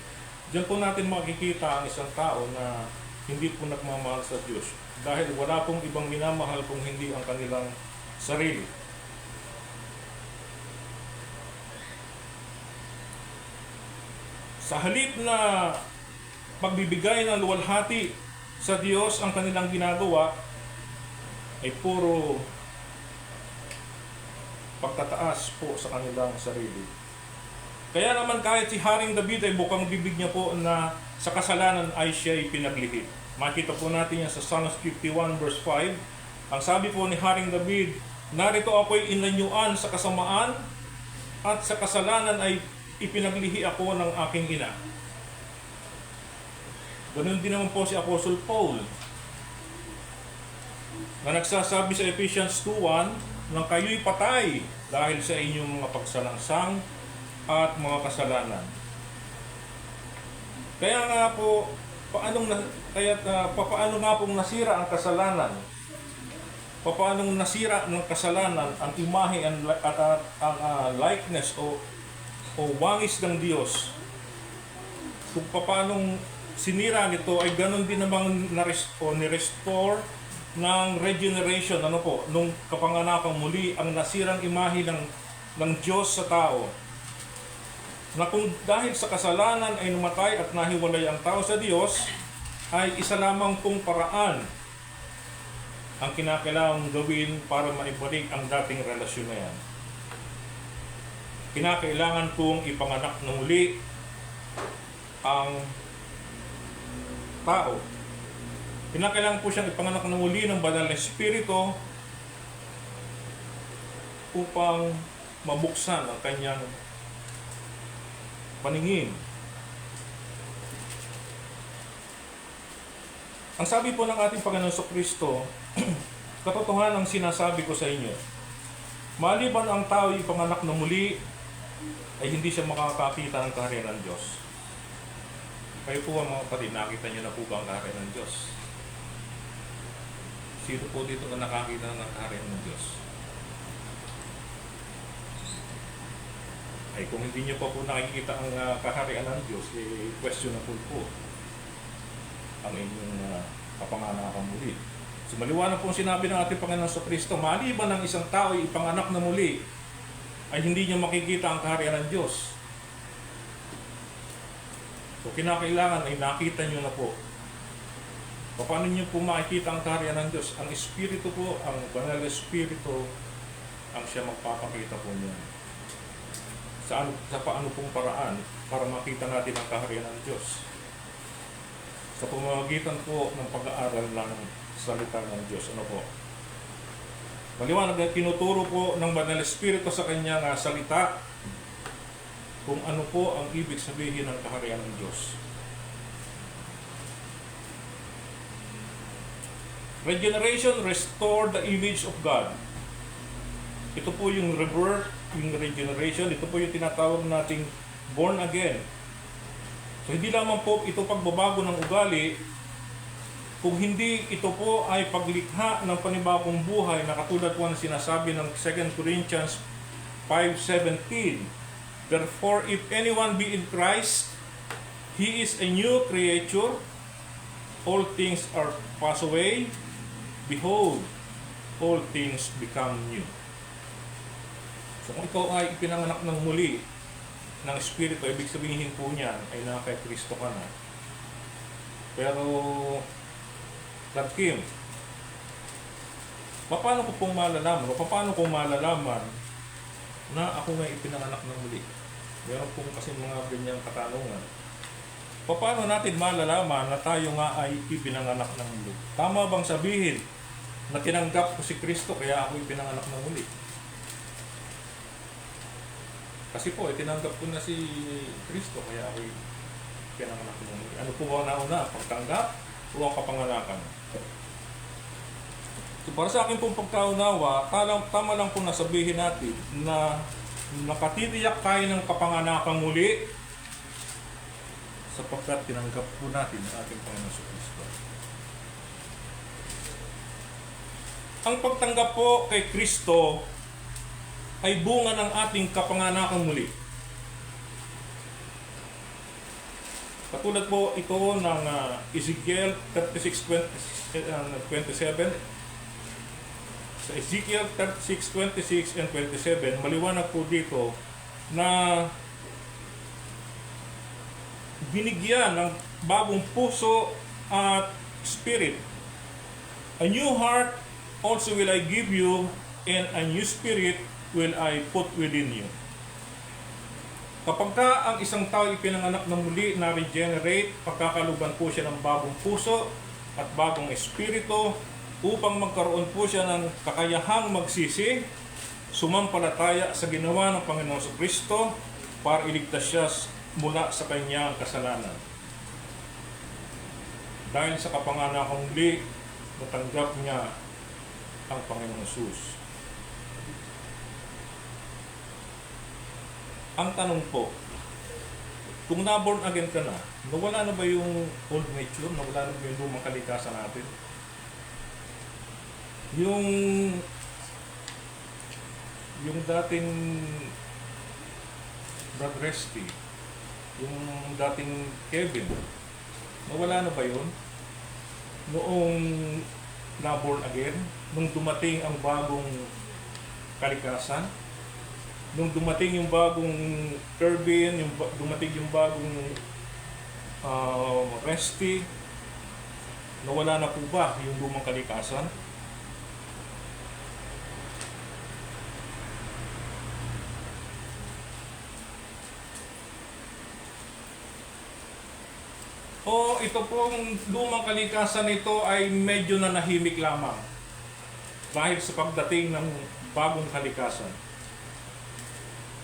Diyan po natin makikita ang isang tao na hindi po nagmamahal sa Diyos dahil wala pong ibang minamahal kung hindi ang kanilang sarili. Sa halip na pagbibigay ng luwalhati sa Diyos ang kanilang ginagawa, ay puro pagtataas po sa kanilang sarili. Kaya naman kahit si Haring David ay bukang bibig niya po na sa kasalanan ay siya ay pinaglihim. Makita po natin yan sa Psalms 51 verse 5. Ang sabi po ni Haring David, narito ako'y inanyuan sa kasamaan at sa kasalanan ay ipinaglihi ako ng aking ina. Ganun din naman po si Apostle Paul na nagsasabi sa Ephesians 2:1 nang kayo'y patay dahil sa inyong mga pagsalangsang at mga kasalanan. Kaya nga po, paano nga pong nasira ang kasalanan? Paano nasira ng kasalanan ang imahe at ang likeness o wangis ng Diyos? Kung paano sinira nito ay ganun din namang ni-restore ng regeneration, nung kapanganakang muli ang nasirang imahe ng Diyos sa tao. Na kung dahil sa kasalanan ay namatay at nahiwalay ang tao sa Diyos, ay isa lamang pong paraan ang kinakailangang gawin para maibalik ang dating relasyon na yan. Kinakailangan pong ipanganak ng muli ang tao. Kinakailangan po siyang ipanganak ng muli ng banal na Espiritu upang mabuksan ang kanyang paningin. Ang sabi po ng ating Panginoon Kristo, katotohanan ang sinasabi ko sa inyo, maliban ang tao ipanganak na muli, ay hindi siya makakakita ng kaharian ng Diyos. Kayo po mga kapatid, nakita niyo na po ba ang kaharian ng Diyos? Sino po dito na nakakita ng kaharian ng Diyos? Ay kung hindi niyo pa po nakikita ang kaharian ng Diyos, questionable po ang inyong kapanganakan muli. So maliwanag po sinabi ng ating Panginoon sa Kristo, maliban ng isang tao ipanganak na muli, ay hindi niya makikita ang kaharian ng Diyos. So kinakailangan ay nakita niyo na po. Paano niyo po makikita ang kaharian ng Diyos? Ang Espiritu po, ang banal na Espiritu, ang siya magpapakita po niya. Sa paano pong paraan para makita natin ang kaharian ng Diyos? Sa pamamagitan po ng pag-aaral ng salita ng Diyos. Ano po? Maliwanag na tinuturo po ng banal na Espiritu sa kanyang salita kung ano po ang ibig sabihin ng kaharian ng Diyos. Regeneration, restore the image of God. Ito po yung rebirth, yung regeneration. Ito po yung tinatawag nating born again. So hindi lamang po ito pagbabago ng ugali, kung hindi ito po ay paglikha ng panibagong buhay na katulad po ang sinasabi ng 2 Corinthians 5:17. Therefore, if anyone be in Christ, he is a new creature. All things are passed away. Behold, all things become new. So kung ikaw ay ipinanganak ng muli ng Espiritu, ibig sabihin po niyan ay nasa kay Kristo ka na. Pero, Kim, paano ko pong malalaman o paano kong malalaman na ako nga ipinanganak ng muli? Meron pong kasi mga ganyang katanungan. Paano natin malalaman na tayo nga ay ipinanganak ng muli? Tama bang sabihin na tinanggap ko si Kristo kaya ako ipinanganak ng muli? Kasi po, tinanggap ko na si Kristo kaya ako ipinanganak ng muli. Ano po ba nauna? Pagtanggap o ang kapanganakan? So para sa akin pong pagkaunawa, tama lang po nasabihin natin na nakatitiyak tayo ng kapanganakang muli sapagkat tinanggap po natin ang ating Panginoon sa Kristo. Ang pagtanggap po kay Kristo ay bunga ng ating kapanganakang muli. Katulad po ito ng Ezekiel 36:27. Sa Ezekiel 36:26 and 27, maliwanag po dito na binigyan ng bagong puso at spirit. A new heart also will I give you, and a new spirit will I put within you. Kapag ka ang isang tao ipinanganak na muli, na-regenerate, pagkakaluban po siya ng bagong puso at bagong espiritu upang magkaroon po siya ng kakayahang magsisi, sumampalataya sa ginawa ng Panginoong Kristo para iligtas siya mula sa kanyang kasalanan. Dahil sa kapanganakang muli, natanggap niya ang Panginoong Jesus. Ang tanong po, kung na-born again ka na, nawala na ba yung old nature? Nawala na ba yung lumang kalikasan natin? Yung dating Brad Resty, yung dating Kevin, nawala na ba yun? Noong na-born again, nung dumating ang bagong kalikasan, nung dumating yung bagong Kervin, dumating yung bagong Resty, nawala na po ba yung lumang kalikasan? O ito pong lumang kalikasan nito ay medyo nanahimik lamang dahil sa pagdating ng bagong kalikasan,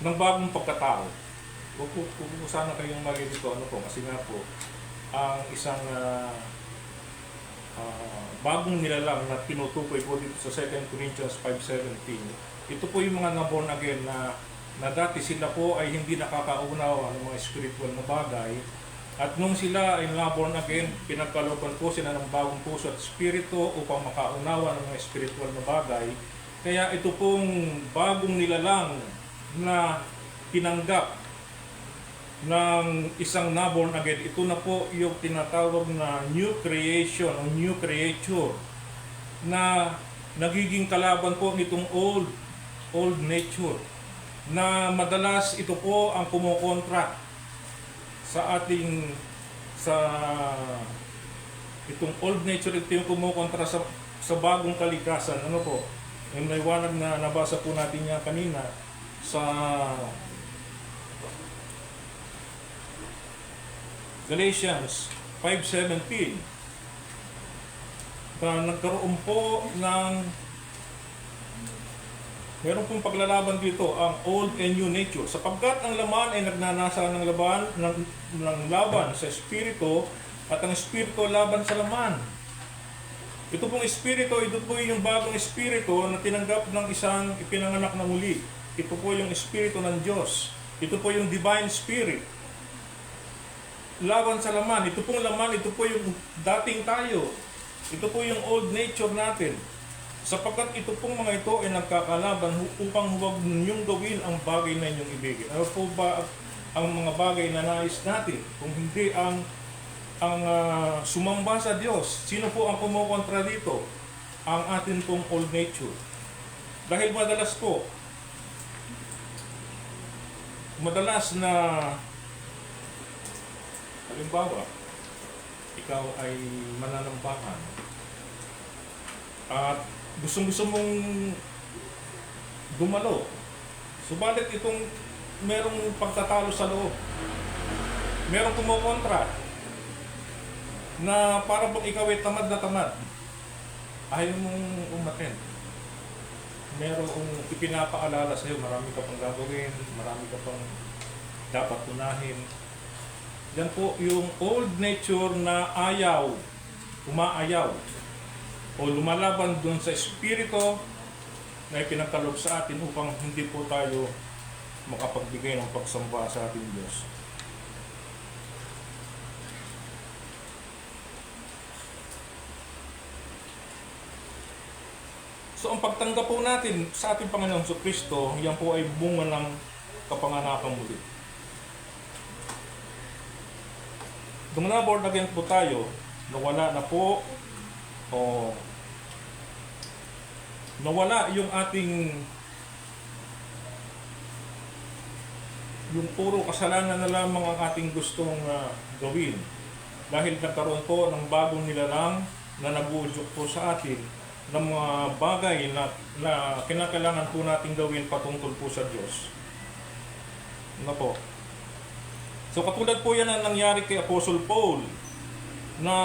ng bagong pagkatao. Huwag po sana kayong malilito kasi nga po ang isang bagong nilalang na tinutukoy po dito sa 2 Corinthians 5:17. Ito po yung mga na-born again na dati sila po ay hindi nakakaunawa ng mga spiritual na bagay. At nung sila ay na-born again, pinagkalooban po sila ng bagong puso at espiritu upang makaunawa ng mga spiritual na bagay. Kaya ito pong bagong nilalang na tinanggap ng isang na-born again, ito na po yung tinatawag na new creation o new creature na nagiging kalaban po nitong old nature, na madalas ito po ang kumukontra sa itong old nature, ito yung kumukontra sa bagong kalikasan. Ano po? Yung naiwanag na nabasa po natin niya kanina sa Galatians 5:17, na nagkaroon po meron pong paglalaban dito ang old and new nature, sapagkat ang laman ay nagnanasa ng laban sa espiritu at ang espiritu laban sa laman. Ito pong espiritu, ito po yung bagong espiritu na tinanggap ng isang ipinanganak na muli. Ito po yung espiritu ng Diyos. Ito po yung divine spirit. Laban sa laman. Ito pong laman, ito po yung dating tayo. Ito po yung old nature natin. Sapagkat ito pong mga ito ay nagkakalaban upang huwag ninyong gawin ang bagay na inyong ibigin. Ano po ba ang mga bagay na nais natin? Kung hindi ang sumamba sa Diyos, sino po ang kumukontra dito? Ang atin pong old nature. Dahil madalas na halimbawa, ikaw ay mananambahan at gusto mong dumalo. Subalit itong merong pagtatalo sa loob. Merong kumukontra na para bang ikaw ay tamad na tamad. Ayaw mong umattend. Merong ipinapaalala sa iyo, marami ka pang gagawin, marami ka pang dapat unahin. Yan po yung old nature na umaayaw o lumalaban doon sa espiritu na ipinagkaloob sa atin upang hindi po tayo makapagbigay ng pagsamba sa ating Diyos. So ang pagtanggap po natin sa ating Panginoong Kristo, yan po ay bunga ng kapanganakan muli. nung na-born again po tayo, nawala na po, o nawala yung ating, yung puro kasalanan na lamang ang ating gustong gawin. Dahil nagkaroon po ng bagong nilalang na nabudyok po sa atin ng mga bagay na kinakailangan po natin gawin patungkol po sa Diyos. Ano po? So katulad po yan ang nangyari kay Apostle Paul na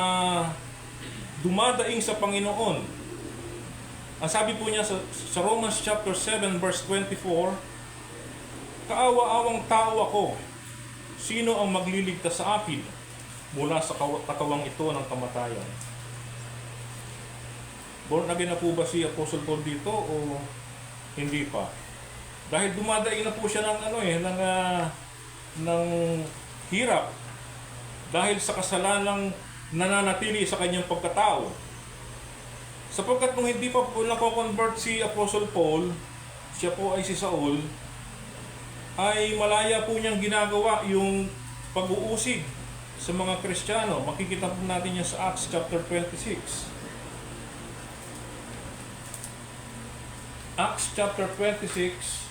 dumadaing sa Panginoon. Ang sabi po niya sa Romans chapter 7 verse 24, "Kaawa-awang tao ako, sino ang magliligtas sa akin mula sa katawang ito ng kamatayan?" Born again na po ba si Apostle Paul dito o hindi pa? Dahil dumadaing na po siya ng hirap dahil sa kasalanang nananatili sa kanyang pagkatao. Sapagkat nung hindi pa po nako-convert si Apostle Paul, siya po ay si Saul, ay malaya po niyang ginagawa yung pag-uusig sa mga Kristiyano. Makikita po natin yan sa Acts chapter 26. Acts chapter 26,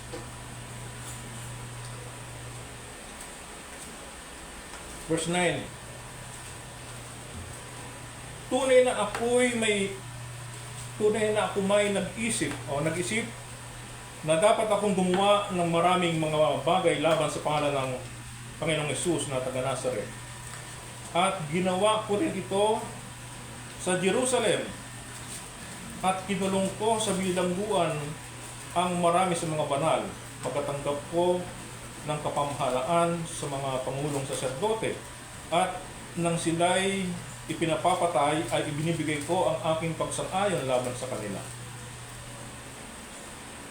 verse 9. Tunay na ako may nag-isip na dapat akong gumawa ng maraming mga bagay laban sa pangalan ng Panginoong Hesus na taga Nazaret. At ginawa ko rin ito sa Jerusalem. At kinulong ko sa bilangguan ang marami sa mga banal, pagkatanggap ko ng kapamahalaan sa mga pangulong saserdote. At nang sila'y ipinapapatay, ay ibinibigay ko ang aking pagsang-ayon laban sa kanila.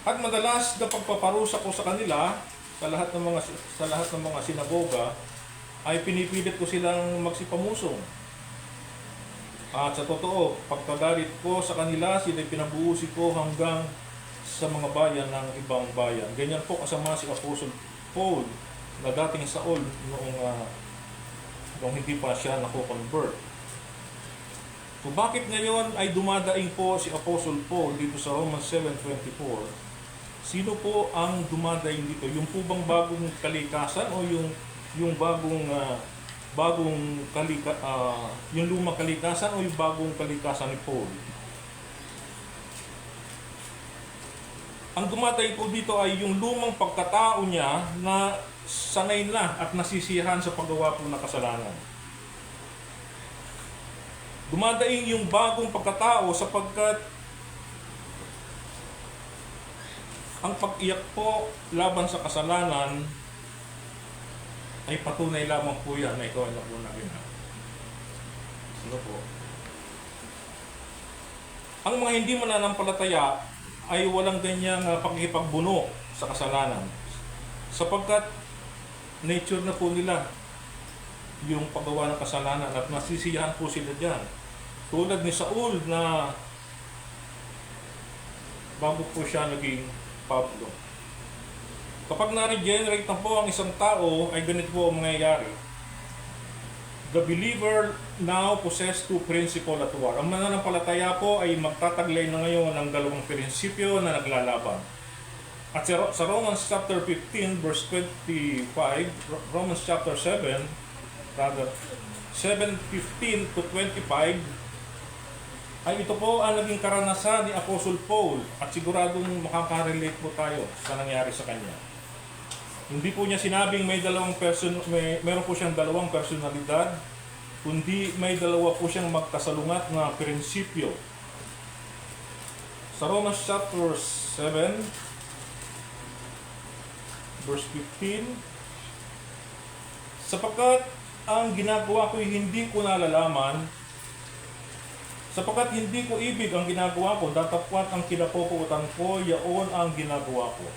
At madalas na pagpaparusa ko sa kanila sa lahat ng mga sinagoga, ay pinipilit ko silang magsipamusong. At sa totoo, pagkagalit ko sa kanila, sila'y pinabuusi ko hanggang sa mga bayan ng ibang bayan. Ganyan po kasama si Apostle Paul na dating Saul noong hindi pa siya nako-convert. So bakit ngayon ay dumadaing po si Apostle Paul dito sa Romans 7:24? Sino po ang dumadaing dito? Yung po bang bagong kalikasan o yung yung lumang kalikasan o yung bagong kalikasan ni Paul? Ang dumatay po dito ay yung lumang pagkatao niya na sanay na at nasisiyahan sa paggawa po ng kasalanan. Dumadaing yung bagong pagkatao sapagkat ang pag-iyak po laban sa kasalanan ay patunay lamang po yan na ito ay napunahin na. Ano po? Ang mga hindi mananampalataya ay walang ganyang pakikipagbuno sa kasalanan. Sapagkat nature na po nila yung paggawa ng kasalanan at nasisiyahan po sila dyan. Tulad ni Saul na bago po siya naging Pablo. Kapag na-regenerate na po ang isang tao, ay ganito po ang mangyayari. The believer now possess two principles at war. Ang mananampalataya po ay magtataglay na ngayon ng dalawang prinsipyo na naglalaban. At sa Romans chapter 15 verse 25, Romans chapter 7:15 to 25, ay ito po ang naging karanasan ni Apostle Paul at siguradong makaka-relate po tayo sa nangyari sa kanya. Hindi po niya sinabing meron po siyang dalawang personalidad, kundi may dalawa po siyang magkasalungat na prinsipyo. Sa Romans chapter 7 verse 15, sapagkat ang ginagawa ko hindi ko nalalaman, sapagkat hindi ko ibig ang ginagawa ko, datapwat ang kinapupuutan ko, yaon ang ginagawa ko.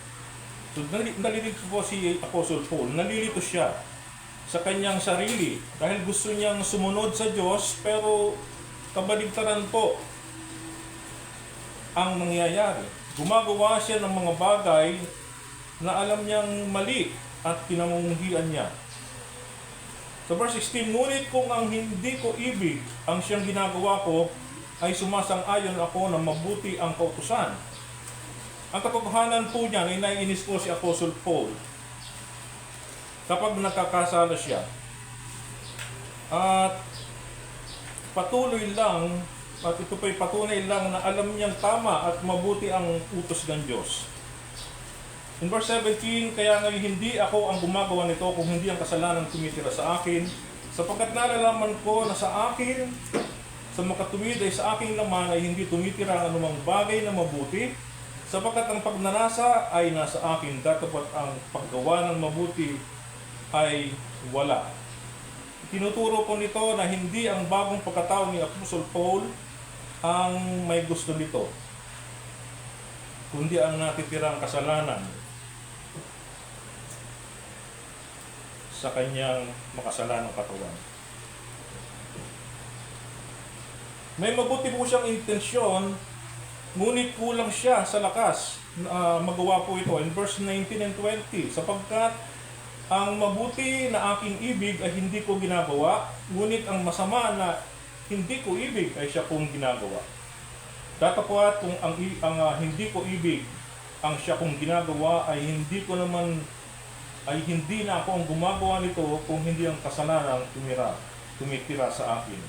So nalilito po si Apostle Paul, nalilito siya sa kanyang sarili dahil gusto niyang sumunod sa Diyos, pero kabaligtaran po ang nangyayari. Gumagawa siya ng mga bagay na alam niyang mali at pinamumuhian niya. Sa verse 16, ngunit kung ang hindi ko ibig ang siyang ginagawa ko, ay sumasang-ayon ako na mabuti ang kautusan. Ang katotohanan po niyan ay naiinis po si Apostle Paul kapag nagkakasala siya. At patuloy lang, at ito pa'y patunay lang na alam niyang tama at mabuti ang utos ng Diyos. In verse 17, kaya ngayon hindi ako ang gumagawa nito kung hindi ang kasalanan tumitira sa akin, sapagkat nalalaman ko na sa akin, sa makatuwid ay sa aking laman ay hindi tumitira ang anumang bagay na mabuti, sapagkat ang pagnanasa ay nasa akin, datapat ang paggawa ng mabuti ay wala. Tinuturo po nito na hindi ang bagong pagkatao ni Apostle Paul ang may gusto nito, kundi ang natitirang kasalanan sa kanyang makasalanang katawan. May mabuti po siyang intensyon, ngunit kulang siya sa lakas na magawa po ito. In verse 19 and 20, sapagkat ang mabuti na aking ibig ay hindi ko ginagawa, ngunit ang masama na hindi ko ibig ay siya kong ginagawa. Datapwat kung ang hindi ko ibig ang siya kong ginagawa ay hindi na ako ang gumagawa nito kung hindi ang kasalanan tumitira sa akin.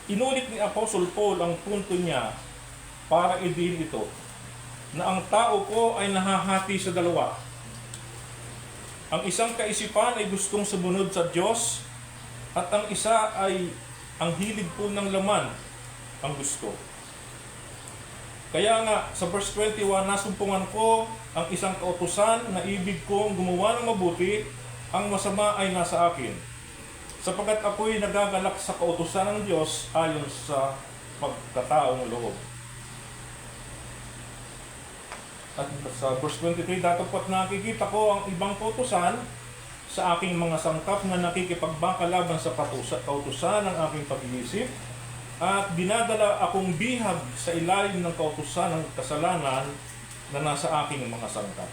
Inulit ni Apostle Paul ang punto niya para idiin ito, na ang tao ko ay nahahati sa dalawa. Ang isang kaisipan ay gustong sumunod sa Diyos, at ang isa ay ang hilig po ng laman ang gusto. Kaya nga, sa verse 21, nasumpungan ko ang isang kautusan na ibig kong gumawa ng mabuti, ang masama ay nasa akin. Sapagkat ako'y nagagalak sa kautusan ng Diyos ayon sa pagkataong loob. At sa verse 23, datapat nakikita ko ang ibang kautusan sa aking mga sangkap na nakikipagbakalaban sa kautusan ng aking pag-iisip, at dinadala akong bihag sa ilalim ng kautusan ng kasalanan na nasa aking mga sangkap.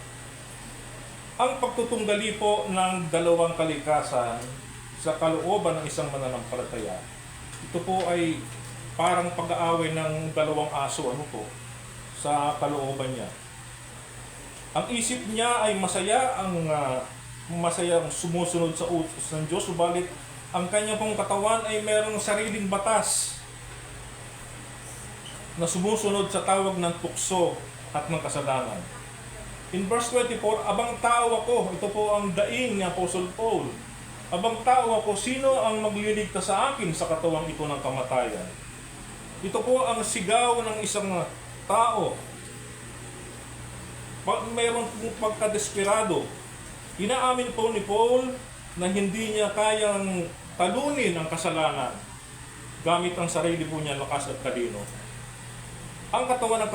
Ang pagtutunggali po ng dalawang kalikasan sa kalooban ng isang mananampalataya, ito po ay parang pag-aaway ng dalawang aso sa kalooban niya. Ang isip niya ay masayang sumusunod sa utos ng Diyos, subalit ang kanyang pong katawan ay mayroong sariling batas na sumusunod sa tawag ng tukso at ng kasalanan. In verse 24, abang tao ako, ito po ang daing ni Apostle Paul. Abang tao ako, sino ang magliligtas sa akin sa katawang ito ng kamatayan? Ito po ang sigaw ng isang tao. Mayroon pong pagkadesperado. Inaamin po ni Paul na hindi niya kayang talunin ang kasalanan gamit ang sarili po niya lakas at talino. Ang katawan ng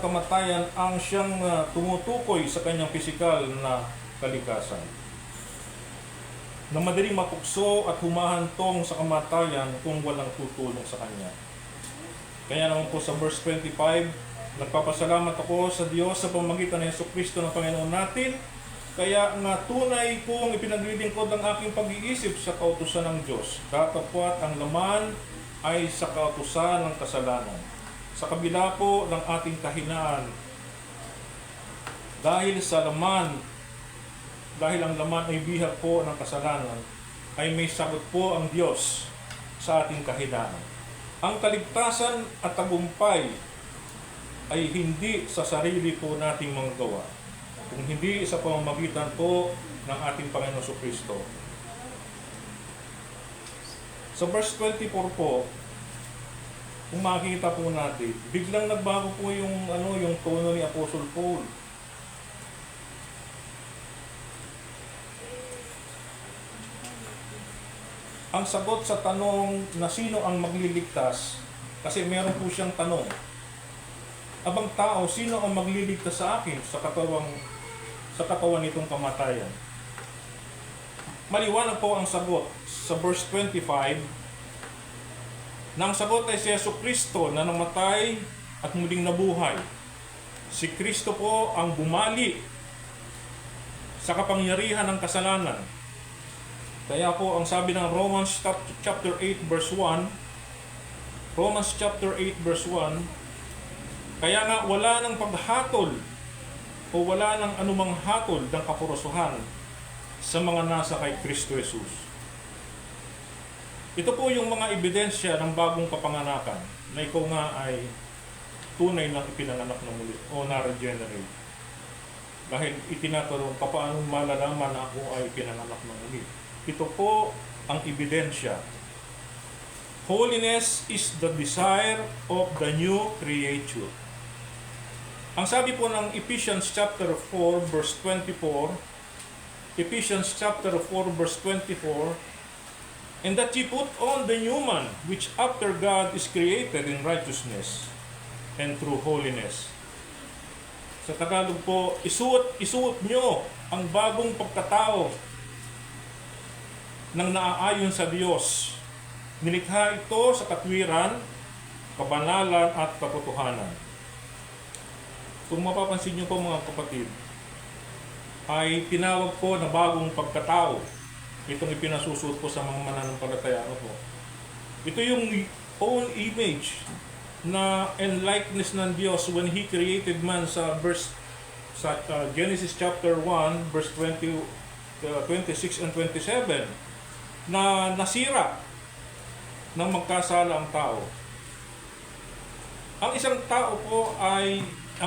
kamatayan ang siyang tumutukoy sa kanyang pisikal na kalikasan, na madaling matukso at humahantong sa kamatayan kung walang tutulong sa kanya. Kaya naman po sa verse 25, nagpapasalamat ako sa Diyos sa pamamagitan ng Jesucristo ng Panginoon natin, kaya nga tunay kong ipinaglilingkod ang aking pag-iisip sa kautusan ng Diyos, datapwat ang laman ay sa kautusan ng kasalanan. Sa kabila po ng ating kahinaan, dahil ang laman ay bihag po ng kasalanan, ay may sagot po ang Diyos sa ating kahinaan. Ang kaligtasan at tagumpay ay hindi sa sarili po nating mga gawa, kung hindi sa pamamagitan po ng ating Panginoon Jesucristo. Sa verse 24 po, kung makikita po natin, biglang nagbago po yung tono ni Apostle Paul. Ang sagot sa tanong na sino ang magliligtas, kasi meron po siyang tanong. Abang tao, sino ang magliligtas sa akin sa katawan nitong kamatayan? Maliwanag po ang sagot sa verse 25, na ang sagot ay si Jesucristo na namatay at muling nabuhay. Si Kristo po ang bumali sa kapangyarihan ng kasalanan. Kaya po ang sabi ng Romans chapter 8 verse 1, Romans chapter 8 verse 1, kaya nga wala ng paghatol o wala ng anumang hatol ng kapurusuhan sa mga nasa kay Kristo Jesus. Ito po yung mga ebidensya ng bagong kapanganakan na ikaw nga ay tunay ng ipinanganak na muli o na-regenerate. Dahil itinatanong, paano malalaman na ako ay pinanganak na muli? Ito po ang ebidensya. Holiness is the desire of the new creature. Ang sabi po ng Ephesians chapter 4 verse 24, Ephesians chapter 4 verse 24, and that ye put on the new man, which after God is created in righteousness and true holiness. Sa Tagalog po, isuot nyo ang bagong pagkatao ng naaayon sa Diyos. Nilikha ito sa katwiran, kabanalan at katotohanan. Kung mapapansin nyo po mga kapatid, ay tinawag po na bagong pagkatao. Itong ipinasusuot po sa mga mananampalataya po. Ito yung own image na and likeness ng Diyos when He created man sa Genesis chapter 1 verse 26 and 27 na nasira nang magkasala ang tao. Ang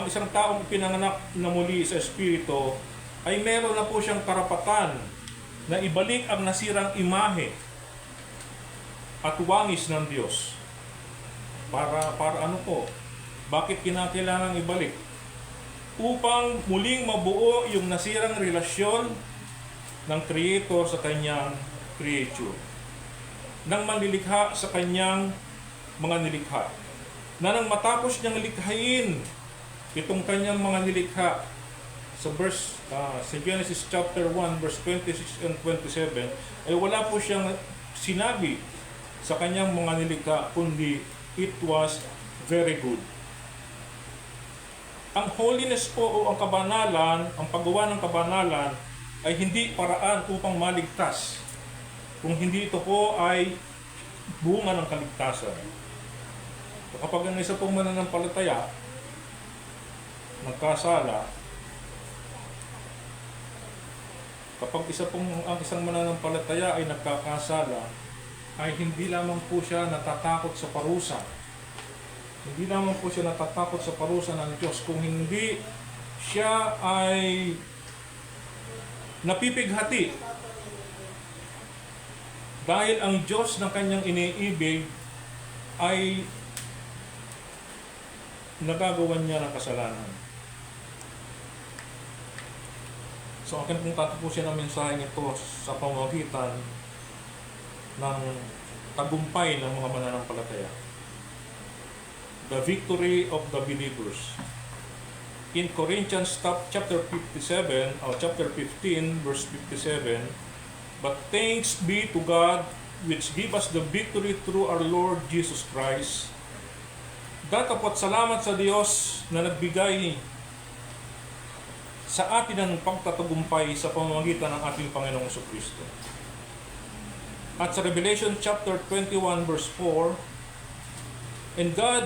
isang taong pinanganak na muli sa Espiritu ay meron na po siyang karapatan na ibalik ang nasirang imahe at wangis ng Diyos. Para ano po? Bakit kinakailangan ibalik? Upang muling mabuo yung nasirang relasyon ng Creator sa kanyang creature. Nang manlilikha sa kanyang mga nilikha. Na nang matapos niyang likhain itong kanyang mga nilikha sa Genesis chapter 1 verse 26 and 27 ay wala po siyang sinabi sa kanyang mga nilikha kundi it was very good. Ang holiness po o ang kabanalan, ang paggawa ng kabanalan ay hindi paraan upang maligtas. Kung hindi ito po ay bunga ng kaligtasan. So, kapag ang isa pong mananampalataya nagkasala, kapag ang isang mananampalataya ay nagkakasala, ay hindi lamang po siya natatakot sa parusa. Hindi lamang po siya natatakot sa parusa ng Diyos, kung hindi siya ay napipighati. Dahil ang Diyos ng kanyang iniibig ay nagagawan niya ng kasalanan. So, akin pong tatapusin ang mensahe ito sa pamamagitan ng tagumpay ng mga mananampalataya. The victory of the believers. In Corinthians chapter 57 or chapter 15 verse 57, but thanks be to God which give us the victory through our Lord Jesus Christ. Datapot salamat sa Diyos na nagbigay sa atin ng pagtatagumpay sa pamamagitan ng ating Panginoong Kristo. At sa Revelation chapter 21 verse 4, and God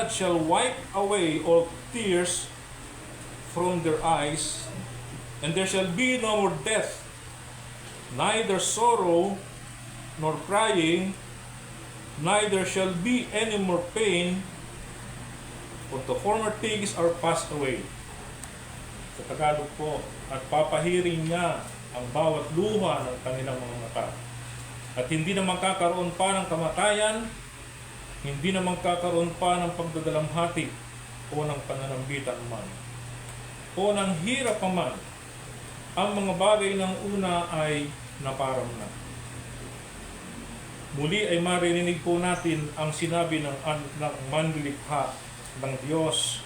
shall wipe away all tears from their eyes, and there shall be no more death, neither sorrow nor crying, neither shall be any more pain, for the former things are passed away. Sa Tagalog po, at papahiring niya ang bawat luha ng kanilang mga mata. At hindi na magkakaroon pa ng kamatayan, hindi na magkakaroon pa ng pagdadalamhati o ng pananambitan man, o ng hirap pa man. Ang mga bagay ng una ay naparam na. Muli ay maririnig po natin ang sinabi ng manlilikha ng Diyos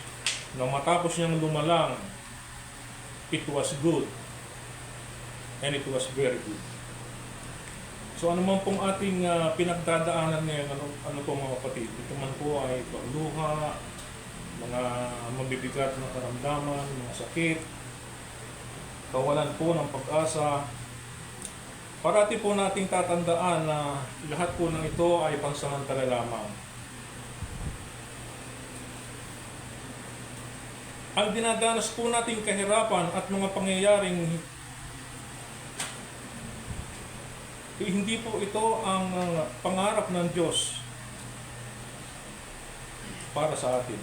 na matapos niyang lumalang, it was good and it was very good. So ano man pong ating pinagdadaanan ngayon, ano po mga kapatid, ito man po ay pagluha, mga mabibigat na karamdaman, mga sakit, kawalan po ng pag-asa. Parati po nating tatandaan na lahat po ng ito ay pansamantala lamang. Ang dinadanas po nating kahirapan at mga pangyayaring hindi po ito ang pangarap ng Diyos para sa atin.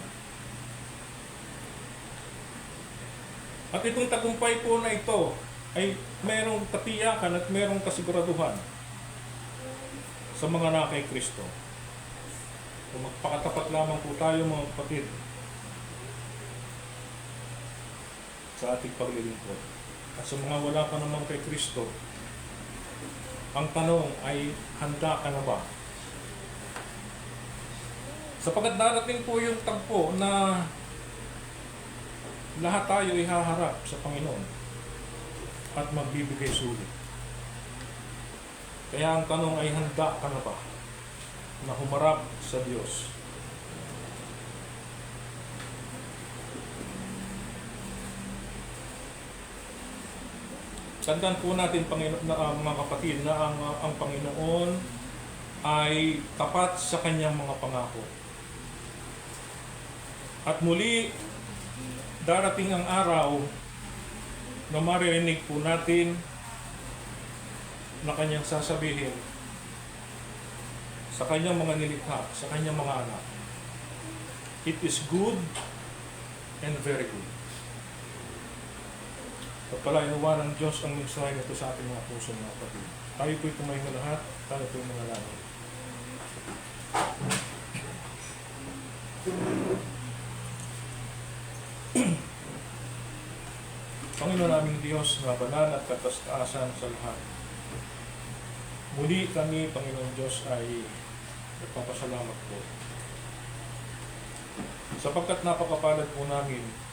At itong tagumpay po na ito ay merong katiyakan at merong kasiguraduhan sa mga na kay Kristo. Kung magpakatapat lamang po tayo mga kapatid sa ating paglilingkod. At sa mga wala pa naman kay Kristo, ang tanong ay, handa ka na ba? Sapagkat darating po yung tagpo na lahat tayo ihaharap sa Panginoon at magbibigay sulit. Kaya ang tanong ay, handa ka na ba na humarap sa Diyos? Tandaan po natin, mga kapatid, na ang Panginoon ay tapat sa kanyang mga pangako. At muli, darating ang araw na maririnig po natin na kanyang sasabihin sa kanyang mga nilikha, sa kanyang mga anak, "It is good and very good." Pagpalain nawa ng Diyos ang mensahe nito sa ating mga puso, mga kapatid. Tayo po'y tumayo lahat, tayo po'y manalangin. Panginoon naming Diyos na banal at katastaasan sa lahat. Muli kami, Panginoon Diyos, ay nagpapasalamat po. Sapagkat napakapalad po namin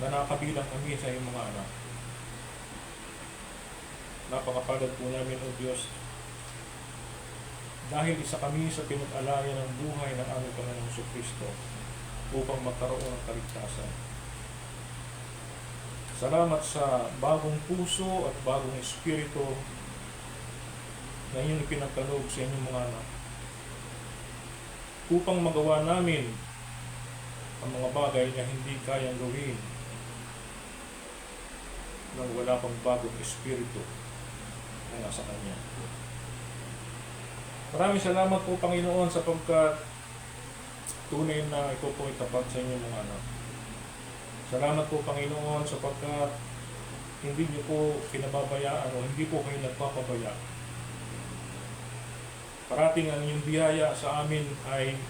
na nakabilang kami sa iyong mga anak. Napakapalad po namin, O Diyos, dahil isa kami sa pinag-alaya ng buhay ng aming Panginoong Jesucristo upang magkaroon ng kaligtasan. Salamat sa bagong puso at bagong espiritu na inyong ipinagkaloob sa inyong mga anak upang magawa namin ang mga bagay na hindi kayang gawin nang wala pang bagong espiritu na nasa Kanya. Maraming salamat po, Panginoon, sapagkat tunay na ito po ay tapat sa inyong mga anak. Salamat po, Panginoon, sapagkat hindi niyo po pinababayaan o hindi po kayo nagpapabaya. Parating ang inyong biyaya sa amin ay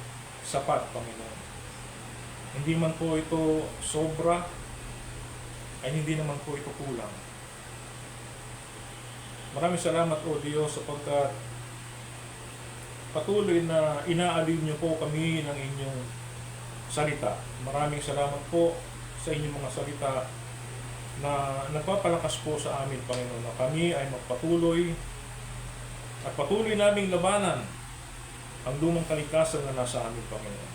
sapat, Panginoon. Hindi man po ito sobra, ay hindi naman po ito kulang. Maraming salamat, O Diyos, sapagkat patuloy na inaalin niyo po kami ng inyong salita. Maraming salamat po sa inyong mga salita na nagpapalakas po sa amin, Panginoon, na kami ay magpatuloy at patuloy naming labanan ang lumang kalikasan na nasa amin, Panginoon.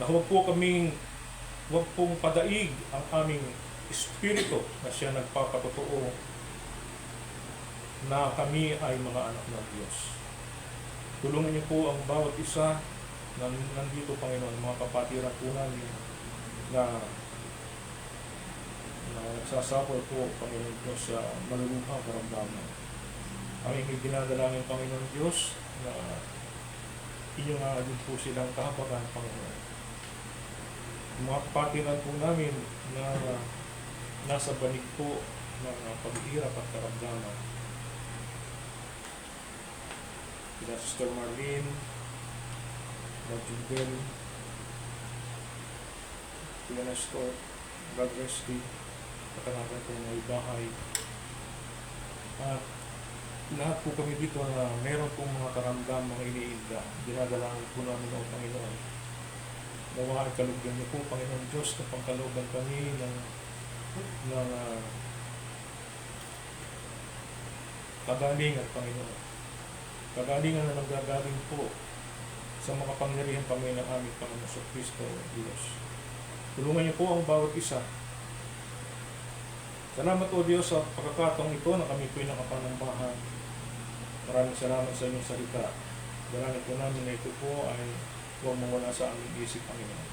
Na huwag pong padaig ang aming espiritu na siya nagpapatotoo na kami ay mga anak ng Diyos. Tulungan niyo po ang bawat isa na nandito, Panginoon, mga kapatiran po namin na nagsasapol po, Panginoon Diyos, sa maluluhang karamdaman. Aming ginadalangin, Panginoon Diyos, na inyong aadin po silang kahabagan, Panginoon. Mga kapatiran po namin na nasa banig po ng paghihirap at karamdaman. Sila Sister Marlene, Jubel, sila Nestor, God Resty, katanagan po ng bahay. At lahat po kami dito na meron pong mga karamdam, mga iniinda. Dinadalangin po namin ang Panginoon. Nawa ay kalugdan niyo po, Panginoon Diyos, na pangkalooban kami ng kagalingan, Panginoon. Kagalingan na nanggagaling po sa mga pangyarihan kami ng aming Panginoon sa Kristo, Diyos. Tulungan niyo po ang bawat isa Salamat o Diyos sa pagkakataong ito na kami po'y nakapanambahan. Maraming salamat sa inyong salita. Dalangin po namin na ito po ay huwag mawala sa aming isip, Panginoon.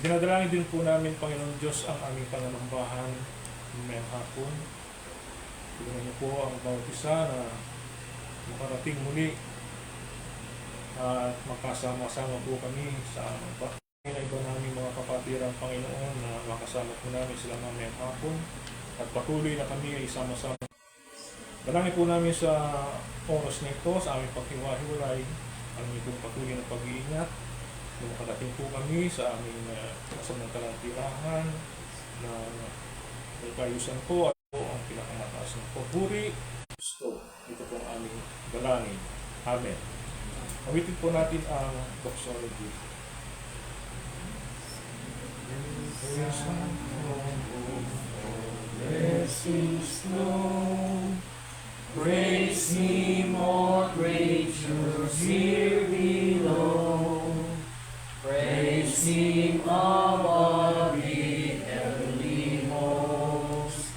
Dinadalangin din po namin, Panginoon Diyos, ang aming pananambahan ngayong hapon. Tulungan niyo po ang bawat isa na makarating muli at magkasama-sama po kami sa na iba namin mga kapatirang Panginoon na makasama po namin sila mamayang hapon at patuloy na kami ay sama-sama. Dalangin po namin sa oras na ito, sa aming paghiwa-hiwalay, ang itong patuloy na pag-iingat. Nung makadating po kami sa aming kasamantalang tirahan na nagkayusan po at po ang pinakamataas ng pagpuri. Gusto, ito po ang aming dalangin. Amen. Awitin po natin ang doxology. Blessings flow, praise Him, all creatures here below. Praise Him above the heavenly host.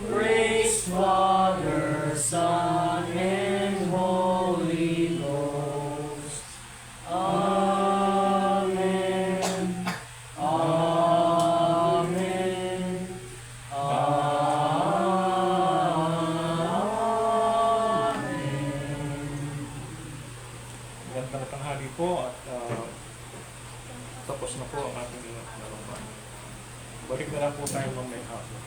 Praise Father, Son, and Holy Ghost. Amen. Amen. Magandang tanghali po at tapos na po ang ating narumban. Balik na lang po tayo mamaya hapon.